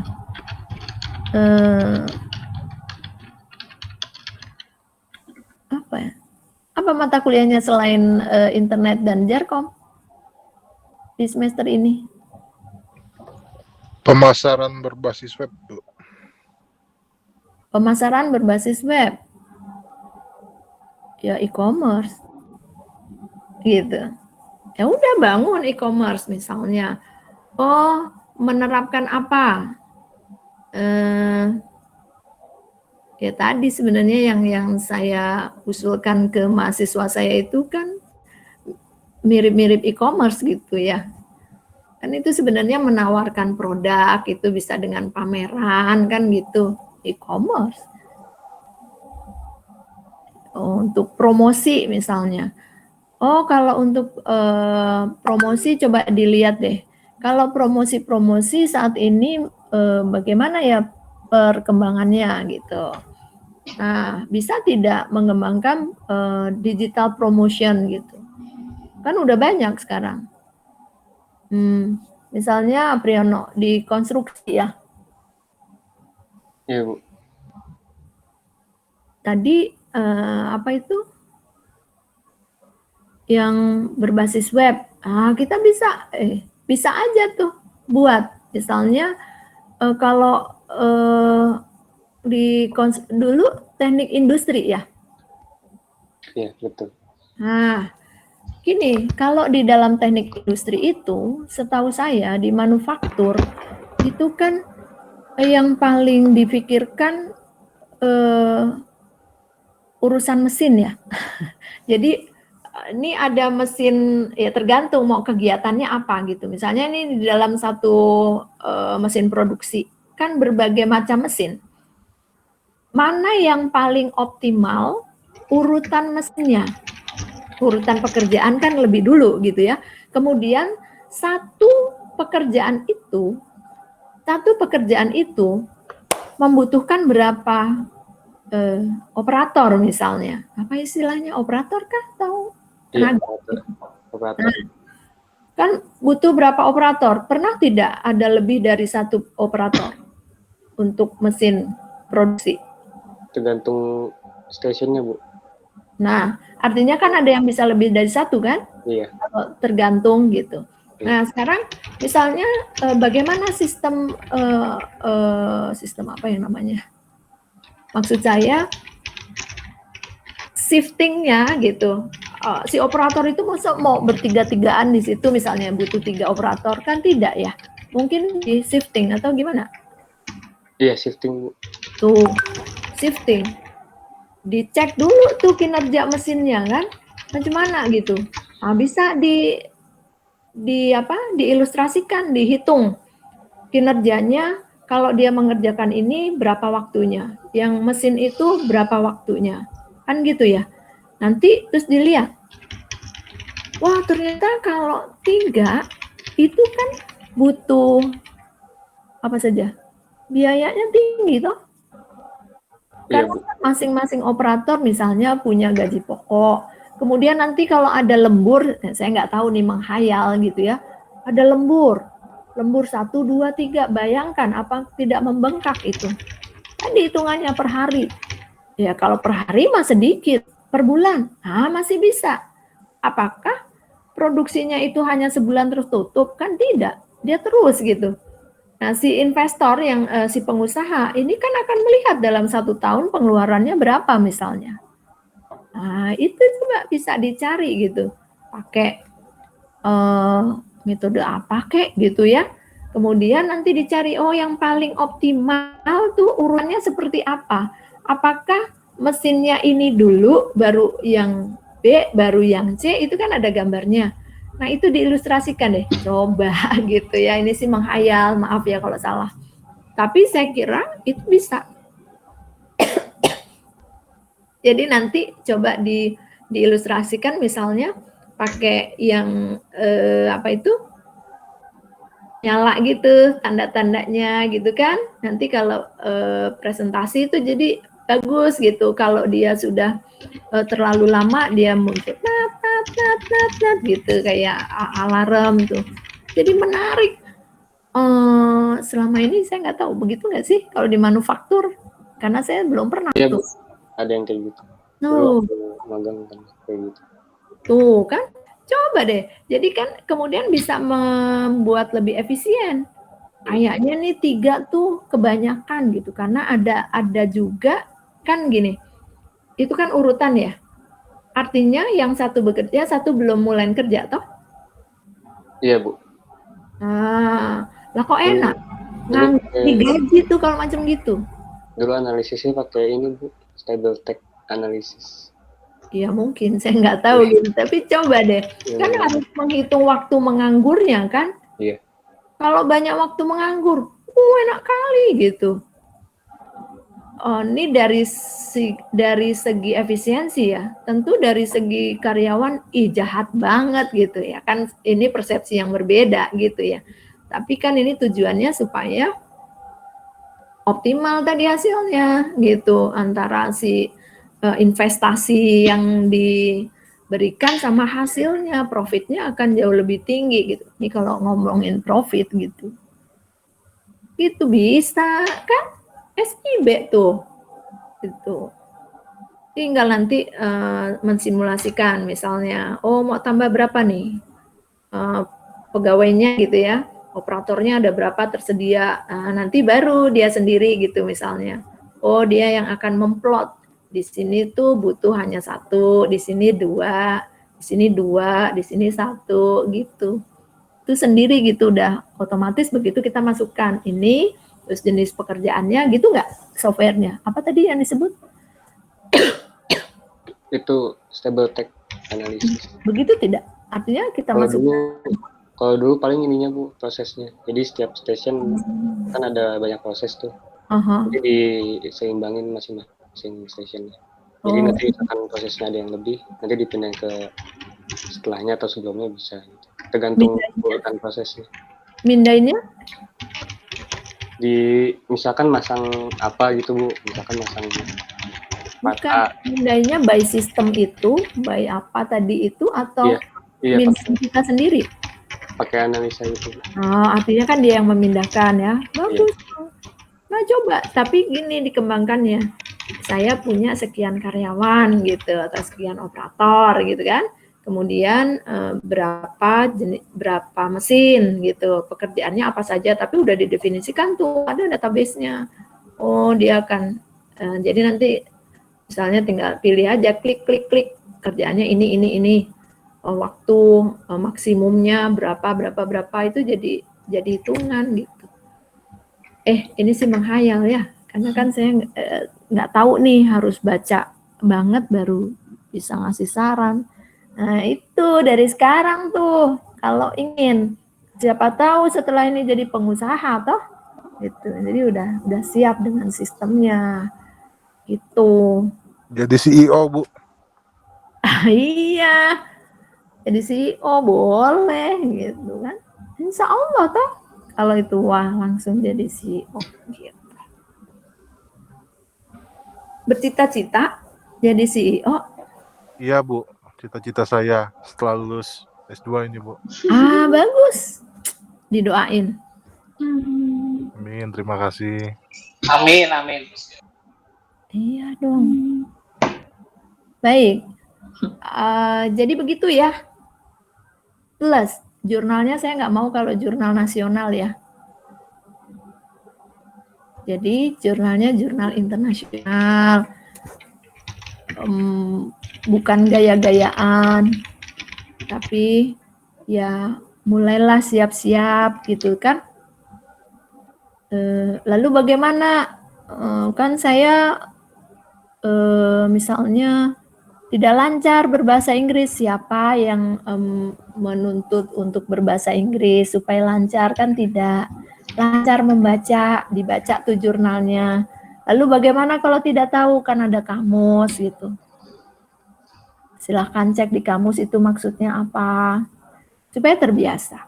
Apa ya? Apa mata kuliahnya selain internet dan Jarkom di semester ini? Pemasaran berbasis web, Bu. Pemasaran berbasis web. Ya e-commerce. Gitu. Ya udah bangun e-commerce misalnya. Oh, menerapkan apa? Ya tadi sebenarnya yang saya usulkan ke mahasiswa saya itu kan mirip-mirip e-commerce gitu ya. Kan itu sebenarnya menawarkan produk, itu bisa dengan pameran kan gitu, e-commerce. Untuk promosi misalnya. Oh, kalau untuk promosi coba dilihat deh. Kalau promosi-promosi saat ini bagaimana ya perkembangannya gitu. Nah, bisa tidak mengembangkan digital promotion gitu. Kan udah banyak sekarang. Misalnya Priyono di konstruksi ya. Iya, Bu. Tadi apa itu? Yang berbasis web. Kita bisa aja tuh buat. Misalnya kalau dulu teknik industri ya. Iya, betul. Nah, gini, kalau di dalam teknik industri itu, setahu saya di manufaktur itu kan yang paling dipikirkan urusan mesin ya. Jadi ini ada mesin, ya tergantung mau kegiatannya apa gitu. Misalnya ini di dalam satu mesin produksi, kan berbagai macam mesin. Mana yang paling optimal urutan mesinnya? Urutan pekerjaan kan lebih dulu gitu ya. Kemudian satu pekerjaan itu membutuhkan berapa operator misalnya. Apa istilahnya, operator kah atau tenaga? Operator. Kan butuh berapa operator? Pernah tidak ada lebih dari satu operator untuk mesin produksi? Tergantung stasiunnya, Bu. Nah, artinya kan ada yang bisa lebih dari satu kan? Iya. Tergantung gitu. Nah, sekarang misalnya bagaimana sistem apa yang namanya? Maksud saya shiftingnya gitu. Si operator itu mau bertiga-tigaan di situ misalnya butuh 3 operator kan tidak ya? Mungkin di shifting atau gimana? Iya, shifting, Bu. Tuh, shifting. Dicek dulu tuh kinerja mesinnya kan, macam mana gitu. Bisa diilustrasikan, dihitung kinerjanya. Kalau dia mengerjakan ini berapa waktunya, yang mesin itu berapa waktunya, kan gitu ya. Nanti terus dilihat, wah ternyata kalau 3 itu kan butuh apa saja, biayanya tinggi toh. Karena masing-masing operator misalnya punya gaji pokok. Kemudian nanti kalau ada lembur, saya nggak tahu nih menghayal gitu ya, ada lembur 1, 2, 3, bayangkan apa tidak membengkak itu. Kan dihitungannya per hari. Ya kalau per hari mah sedikit, per bulan masih bisa. Apakah produksinya itu hanya sebulan terus tutup? Kan tidak, dia terus gitu. Nah, si investor yang si pengusaha ini kan akan melihat dalam 1 tahun pengeluarannya berapa misalnya. Nah, itu juga bisa dicari gitu. Pakai metode apa kek gitu ya. Kemudian nanti dicari yang paling optimal tuh urutannya seperti apa. Apakah mesinnya ini dulu baru yang B, baru yang C, itu kan ada gambarnya. Nah, itu diilustrasikan deh, coba gitu ya. Ini sih menghayal, maaf ya kalau salah. Tapi saya kira itu bisa. Jadi nanti coba diilustrasikan misalnya pakai yang nyala gitu, tanda-tandanya gitu kan. Nanti kalau presentasi itu jadi bagus gitu. Kalau dia sudah terlalu lama dia muncul gitu kayak alarm tuh. Jadi menarik. Selama ini saya nggak tahu begitu nggak sih kalau di manufaktur, karena saya belum pernah Iya, tuh. Bu. Ada yang kayak gitu. Magang kan kayak gitu. Tuh kan, coba deh. Jadi kan kemudian bisa membuat lebih efisien. Kayaknya nih 3 tuh kebanyakan gitu, karena ada juga kan gini. Itu kan urutan ya. Artinya yang satu bekerja, satu belum mulai kerja toh? Iya, Bu. Lah kok enak? Digaji tuh kalau macam gitu. Dulu analisisnya pakai ini, Bu, stable tech analysis. Iya mungkin, saya nggak tahu gitu. Tapi coba deh, kan harus menghitung waktu menganggurnya kan? Iya. Kalau banyak waktu menganggur, enak kali gitu. Ini dari segi efisiensi ya. Tentu dari segi karyawan, jahat banget gitu ya. Kan ini persepsi yang berbeda gitu ya. Tapi kan ini tujuannya supaya optimal tadi hasilnya gitu, antara si investasi yang berikan sama hasilnya, profitnya akan jauh lebih tinggi gitu. Ini kalau ngomongin profit gitu. Itu bisa kan SIB tuh. Gitu. Tinggal nanti mensimulasikan misalnya, oh mau tambah berapa nih pegawainya gitu ya, operatornya ada berapa tersedia, nanti baru dia sendiri gitu misalnya. Oh dia yang akan memplot, di sini tuh butuh hanya 1, di sini 2, di sini 2, di sini 1 gitu. Itu sendiri gitu udah otomatis begitu kita masukkan ini, terus jenis pekerjaannya gitu nggak softwarenya? Apa tadi yang disebut? Itu stable tech analysis. Begitu tidak? Artinya kita Kalau dulu paling ininya Bu, prosesnya. Jadi setiap station kan ada banyak proses tuh. Jadi diseimbangin masing-masing stationnya. Jadi nanti misalkan prosesnya ada yang lebih, nanti dipindah ke setelahnya atau sebelumnya bisa. Tergantung urutan prosesnya. Mindainnya? Misalkan masang apa gitu Bu, misalkan masang bukan, mindainya by sistem itu, by apa tadi itu, atau mindain kita sendiri? Pakai analisa itu. Artinya kan dia yang memindahkan ya. Bagus. Nah coba, tapi gini dikembangkannya. Saya punya sekian karyawan gitu, atau sekian operator gitu kan. Kemudian berapa mesin gitu, pekerjaannya apa saja, tapi udah didefinisikan tuh, ada database-nya. Oh dia akan, jadi nanti misalnya tinggal pilih aja, klik, kerjaannya ini. Waktu maksimumnya berapa itu jadi hitungan gitu. Ini sih menghayal ya, karena kan saya nggak tahu nih, harus baca banget baru bisa ngasih saran. Nah itu dari sekarang tuh, kalau ingin, siapa tahu setelah ini jadi pengusaha toh, gitu. Jadi udah siap dengan sistemnya, gitu. Jadi CEO Bu. Iya. Jadi CEO boleh gitu kan. Insya Allah toh kalau itu langsung jadi CEO gitu. Bercita-cita jadi CEO? Iya Bu, cita-cita saya setelah lulus S2 ini Bu. Bagus. Didoain. Amin, terima kasih. Amin. Iya dong. Baik. Jadi begitu ya. Plus, jurnalnya saya nggak mau kalau jurnal nasional ya. Jadi jurnalnya jurnal internasional. Bukan gaya-gayaan. Tapi ya mulailah siap-siap gitu kan. Lalu bagaimana? Kan saya misalnya tidak lancar berbahasa Inggris, siapa yang menuntut untuk berbahasa Inggris supaya lancar? Kan tidak. Lancar membaca, dibaca tuh jurnalnya. Lalu bagaimana kalau tidak tahu? Kan ada kamus gitu. Silahkan cek di kamus itu maksudnya apa. Supaya terbiasa.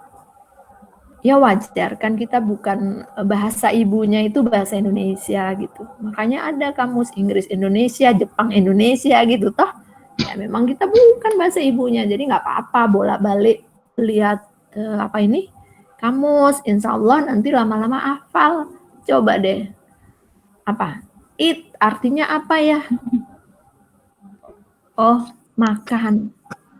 Ya wajar, kan kita bukan bahasa ibunya itu bahasa Indonesia gitu. Makanya ada kamus Inggris Indonesia, Jepang Indonesia gitu toh. Ya memang kita bukan bahasa ibunya, jadi nggak apa-apa bolak-balik lihat kamus, insya Allah nanti lama-lama hafal. Coba deh, apa? Eat artinya apa ya? Oh, makan.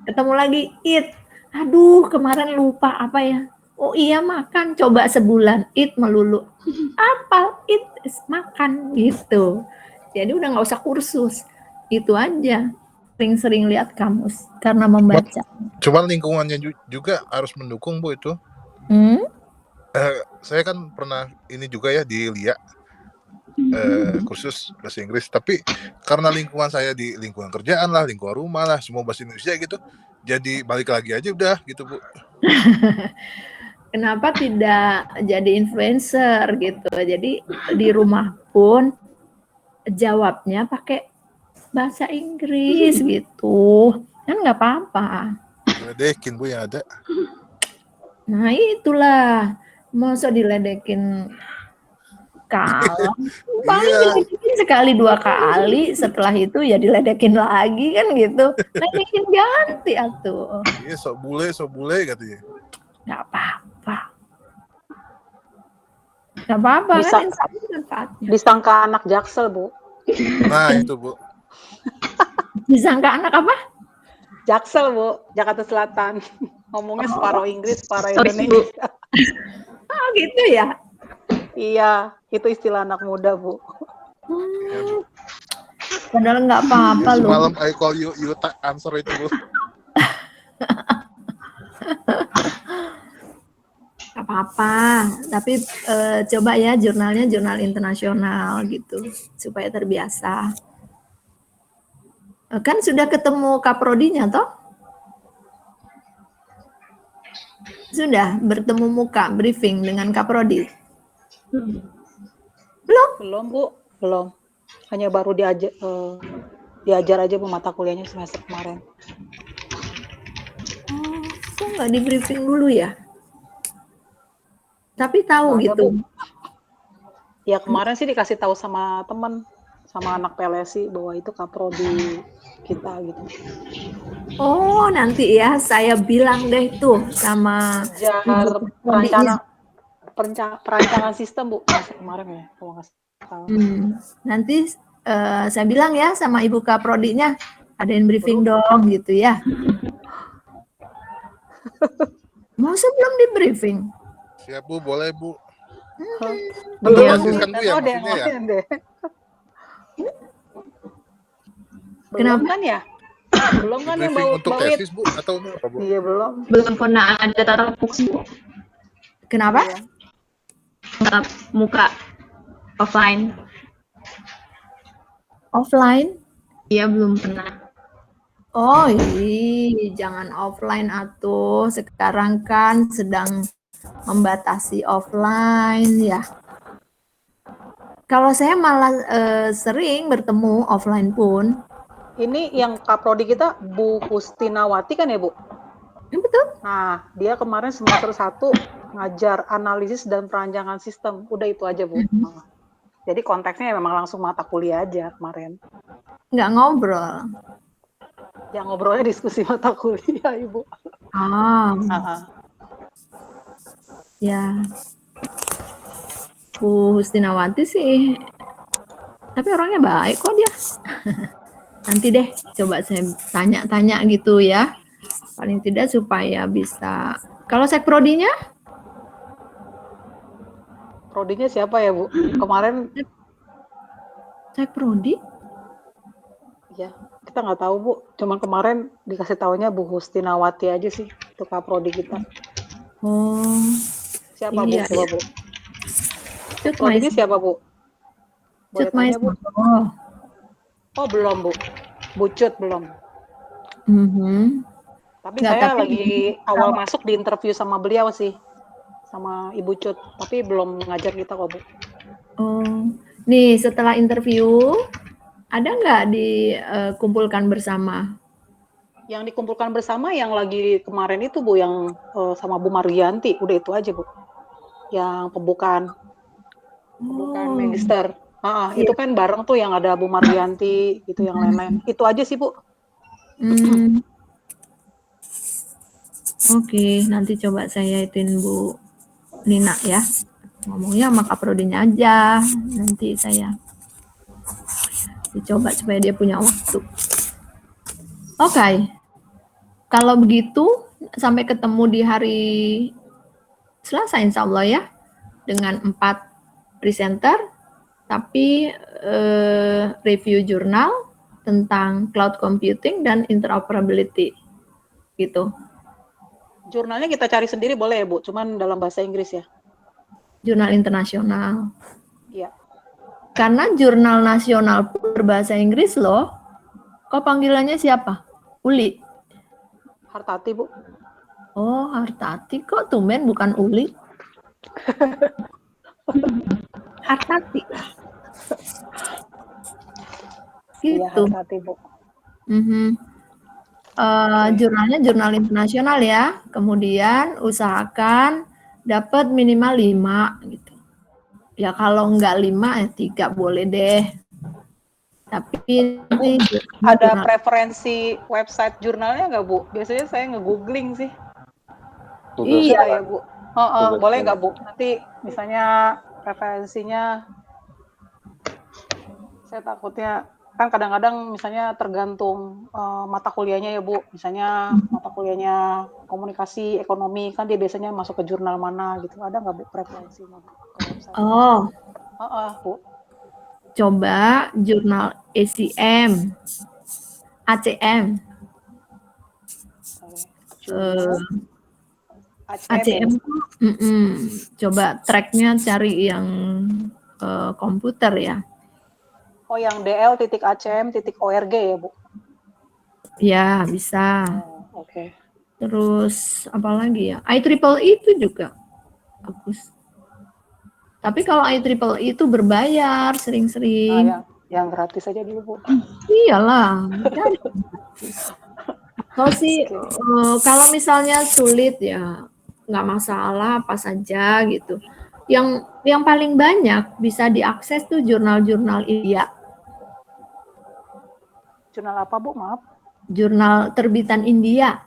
Ketemu lagi eat. Aduh, kemarin lupa apa ya? Oh iya makan, coba sebulan eat melulu. Apa? Eat makan gitu. Jadi udah nggak usah kursus, itu aja. Sering-sering lihat kamus karena membaca. Cuman lingkungannya juga harus mendukung Bu itu. Saya kan pernah ini juga ya di LIA kursus bahasa Inggris, tapi karena lingkungan saya di lingkungan kerjaan lah, lingkungan rumah lah, semua bahasa Indonesia gitu, jadi balik lagi aja udah gitu Bu. Kenapa tidak jadi influencer gitu? Jadi di rumah pun jawabnya pakai bahasa Inggris gitu, kan nggak apa-apa. Ledekin Bu yang ada. Nah itulah, masa diledekin Kalau paling Iya. diledekin sekali 2 kali, setelah itu ya diledekin lagi kan gitu. Ledekin ganti atuh. Iya, sok bule katanya. Nggak apa-apa. Nggak apa-apa kan insya Allah manfaatnya. Disangka anak Jaksel, Bu. Nah, itu, Bu. Disangka anak apa? Jaksel, Bu, Jakarta Selatan. Ngomongnya separuh Inggris, separuh Indonesia. Oh gitu ya? Iya, itu istilah anak muda, Bu. Padahal nggak apa-apa loh. Semalam I call you answer itu, Bu. Gak apa-apa, tapi coba ya jurnalnya jurnal internasional gitu, supaya terbiasa. Kan sudah ketemu kaprodinya toh? Sudah bertemu muka, briefing dengan kaprodi? Belum? Belum, Bu. Belum. Hanya baru diajar aja Bu mata kuliahnya semester kemarin. Kok nggak di briefing dulu ya? Tapi tahu gitu. Bu. Ya kemarin sih dikasih tahu sama teman, sama anak PLSI bahwa itu kaprodi kita gitu. Oh nanti ya saya bilang deh tuh sama perancangan sistem Bu semester kemarin ya kalau nggak salah. Nanti saya bilang ya sama Ibu Kaprodinya adain briefing dong gitu ya. Masa belum di briefing? Siap, Bu, boleh, Bu. Belum kan, Bu, ya, maksudnya ya? Belum kan ya? Belum kan yang Briefing untuk bawit. tesis, Bu, atau apa, Bu? Iya, belum. Belum pernah ada tatap muka. Kenapa? Tatap muka offline. Offline? Iya, belum pernah. Oh, jangan offline atuh. Sekarang kan sedang membatasi offline ya. Kalau saya malah sering bertemu offline pun. Ini yang kaprodi kita Bu Hustinawati kan ya, Bu? Betul. Nah, dia kemarin semester 1 ngajar analisis dan perancangan sistem. Udah itu aja, Bu. Jadi konteksnya memang langsung mata kuliah aja kemarin. Nggak ngobrol. Yang ngobrolnya diskusi mata kuliah, Ibu. Ya. Bu Hustinawati sih, tapi orangnya baik kok dia. Nanti deh coba saya tanya-tanya gitu ya. Paling tidak supaya bisa. Kalau sekprodinya? Prodinya siapa ya, Bu? Kemarin sekprodi? Ya, kita nggak tahu, Bu. Cuman kemarin dikasih taunya Bu Hustinawati aja sih, itu kaprodi kita. Oh. Siapa, iya, Bu? Coba, iya. Bu. Prodinya siapa, Bu? Boleh tanya, Bu? Oh, belum, Bu. Bu Cut belum. Tapi saya lagi awal masuk di interview sama beliau sih, sama Ibu Cut. Tapi belum ngajar kita kok, Bu. Oh, nih setelah interview ada nggak dikumpulkan bersama? Yang dikumpulkan bersama yang lagi kemarin itu, Bu, yang sama Bu Margianti. Udah itu aja, Bu. Yang pembukaan magister. Itu kan bareng tuh yang ada Bu Margianti, gitu yang lain-lain. Itu aja sih, Bu. Oke, nanti coba saya ituin Bu Nina ya. Ngomongnya sama kaprodinya aja. Nanti saya dicoba supaya dia punya waktu. Oke. Kalau begitu, sampai ketemu di hari Selasa insya Allah ya. Dengan 4 presenter, tapi review jurnal tentang cloud computing dan interoperability. Gitu. Jurnalnya kita cari sendiri boleh ya, Bu? Cuman dalam bahasa Inggris ya? Jurnal internasional. Iya. Karena jurnal nasional berbahasa Inggris loh. Kok panggilannya siapa? Uli? Hartati, Bu. Oh, Hartati. Kok tumben bukan Uli? Hartati. Gitu. Iya, Hartati, Bu. Jurnalnya jurnal internasional ya. Kemudian usahakan dapat minimal 5 gitu. Ya kalau nggak 5, 3 boleh deh. Tapi ini Ada preferensi website jurnalnya nggak, Bu? Biasanya saya nge-googling sih. Iya. Ya, Bu. Boleh nggak, Bu? Nanti misalnya preferensinya, saya takutnya kan kadang-kadang misalnya tergantung mata kuliahnya ya, Bu. Misalnya mata kuliahnya komunikasi ekonomi, kan dia biasanya masuk ke jurnal mana gitu. Ada nggak, Bu, preferensinya, Bu? Oh, Bu. coba jurnal ACM. ACM tuh, coba tracknya cari yang komputer ya. Oh, yang dl.acm.org ya, Bu? Ya, bisa. Oke. Terus apa lagi ya? IEEE itu juga bagus. Tapi kalau IEEE itu berbayar sering-sering. Nah, yang gratis aja dulu, Bu. Iyalah. Kalau sih kalau misalnya sulit ya nggak masalah, apa saja gitu. Yang paling banyak bisa diakses tuh jurnal-jurnal India. Jurnal apa, Bu? Maaf. Jurnal terbitan India.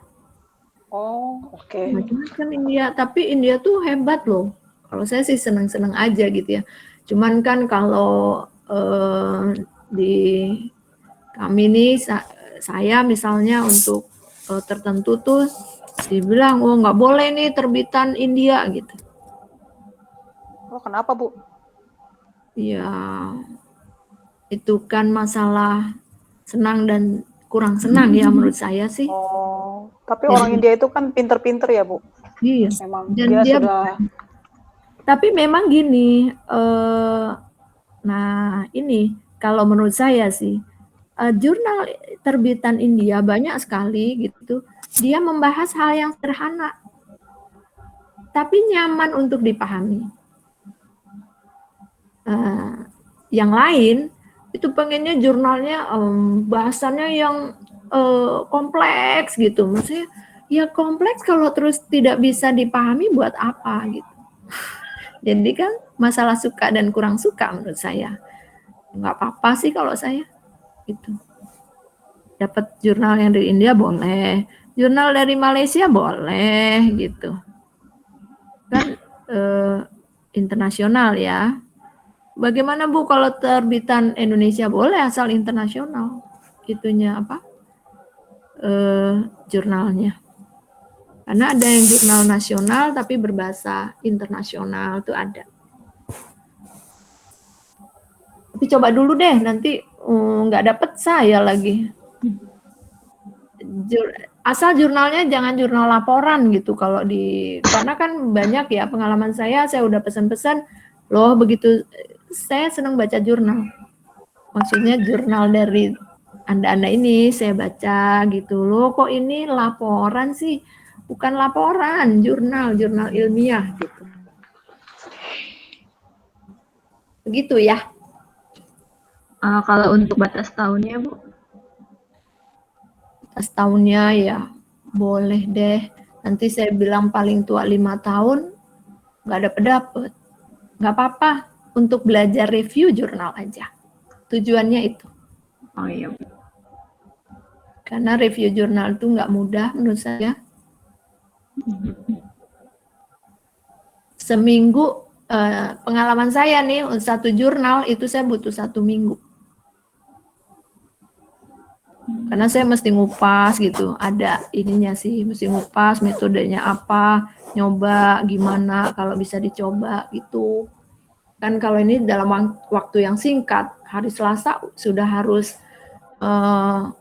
Oh, oke. Macam-macam India, tapi India tuh hebat loh. Kalau saya sih seneng-seneng aja gitu ya. Cuman kan kalau di kami nih, saya misalnya untuk tertentu tuh dibilang, oh nggak boleh nih terbitan India gitu. Oh, kenapa, Bu? Ya, itu kan masalah senang dan kurang senang ya menurut saya sih. Oh, tapi orang India itu kan pinter-pinter ya, Bu? Iya. Memang Dan dia dia sudah. Tapi memang gini, nah ini kalau menurut saya sih, jurnal terbitan India banyak sekali gitu, dia membahas hal yang sederhana, tapi nyaman untuk dipahami. Yang lain itu pengennya jurnalnya bahasannya yang kompleks gitu, maksudnya ya kompleks kalau terus tidak bisa dipahami buat apa gitu. Jadi kan masalah suka dan kurang suka menurut saya. Nggak apa-apa sih kalau saya gitu. Dapat jurnal yang dari India boleh, jurnal dari Malaysia boleh gitu. Kan internasional ya. Bagaimana Bu kalau terbitan Indonesia boleh asal internasional? Itunya apa? Jurnalnya. Karena ada yang jurnal nasional tapi berbahasa internasional tuh ada. Tapi coba dulu deh, nanti nggak dapet saya lagi. Asal jurnalnya jangan jurnal laporan gitu. Kalau karena kan banyak ya pengalaman saya udah pesan-pesan, loh begitu saya senang baca jurnal. Maksudnya jurnal dari Anda ini saya baca gitu, loh kok ini laporan sih? Bukan laporan, jurnal ilmiah gitu. Begitu ya. Kalau untuk batas tahunnya, Bu? Batas tahunnya ya boleh deh. Nanti saya bilang paling tua 5 tahun, nggak dapet. Nggak apa-apa, untuk belajar review jurnal aja. Tujuannya itu. Oh iya. Karena review jurnal itu nggak mudah menurut saya. Seminggu, pengalaman saya nih, satu jurnal itu saya butuh 1 minggu. Karena saya mesti ngupas gitu, ada ininya sih, mesti ngupas metodenya apa, nyoba gimana, kalau bisa dicoba gitu. Kan kalau ini dalam waktu yang singkat, hari Selasa sudah harus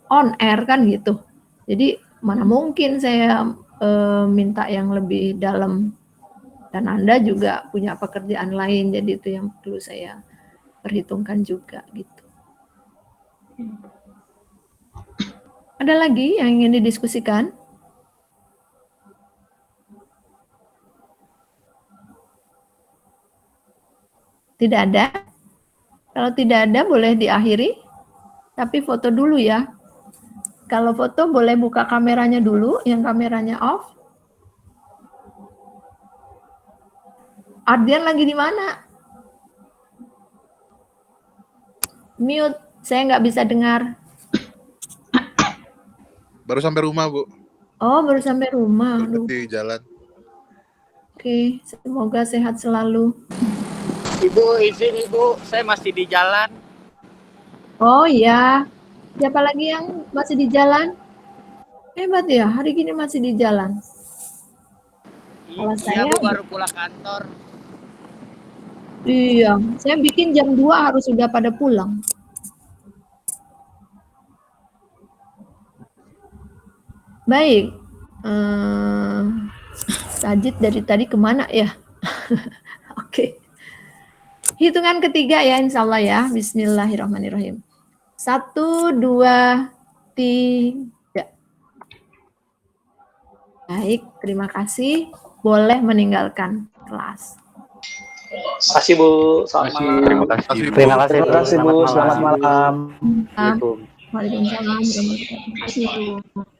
on air kan gitu. Jadi mana mungkin saya minta yang lebih dalam, dan Anda juga punya pekerjaan lain, jadi itu yang perlu saya perhitungkan juga gitu. Ada lagi yang ingin didiskusikan? Tidak ada? Kalau tidak ada boleh diakhiri, tapi foto dulu ya. Kalau foto boleh buka kameranya dulu, yang kameranya off. Ardian lagi di mana? Mute, saya nggak bisa dengar. Baru sampai rumah, Bu. Oh, baru sampai rumah. Aduh. Di jalan. Oke, semoga sehat selalu. Ibu, izin Ibu, saya masih di jalan. Oh iya, siapa lagi yang masih di jalan? Hebat ya, hari gini masih di jalan. Kalau Iya saya, Bu, baru pulang kantor. iya, saya bikin jam 2 harus sudah pada pulang. Baik, Sajid dari tadi kemana ya? Oke. Hitungan ketiga ya, insya Allah ya. Bismillahirrahmanirrahim. 1, 2, 3. Baik, terima kasih. Boleh meninggalkan kelas. Terima kasih Bu. Selamat malam. Terima kasih. Terima kasih Bu. Selamat malam. Waalaikumsalam warahmatullahi wabarakatuh.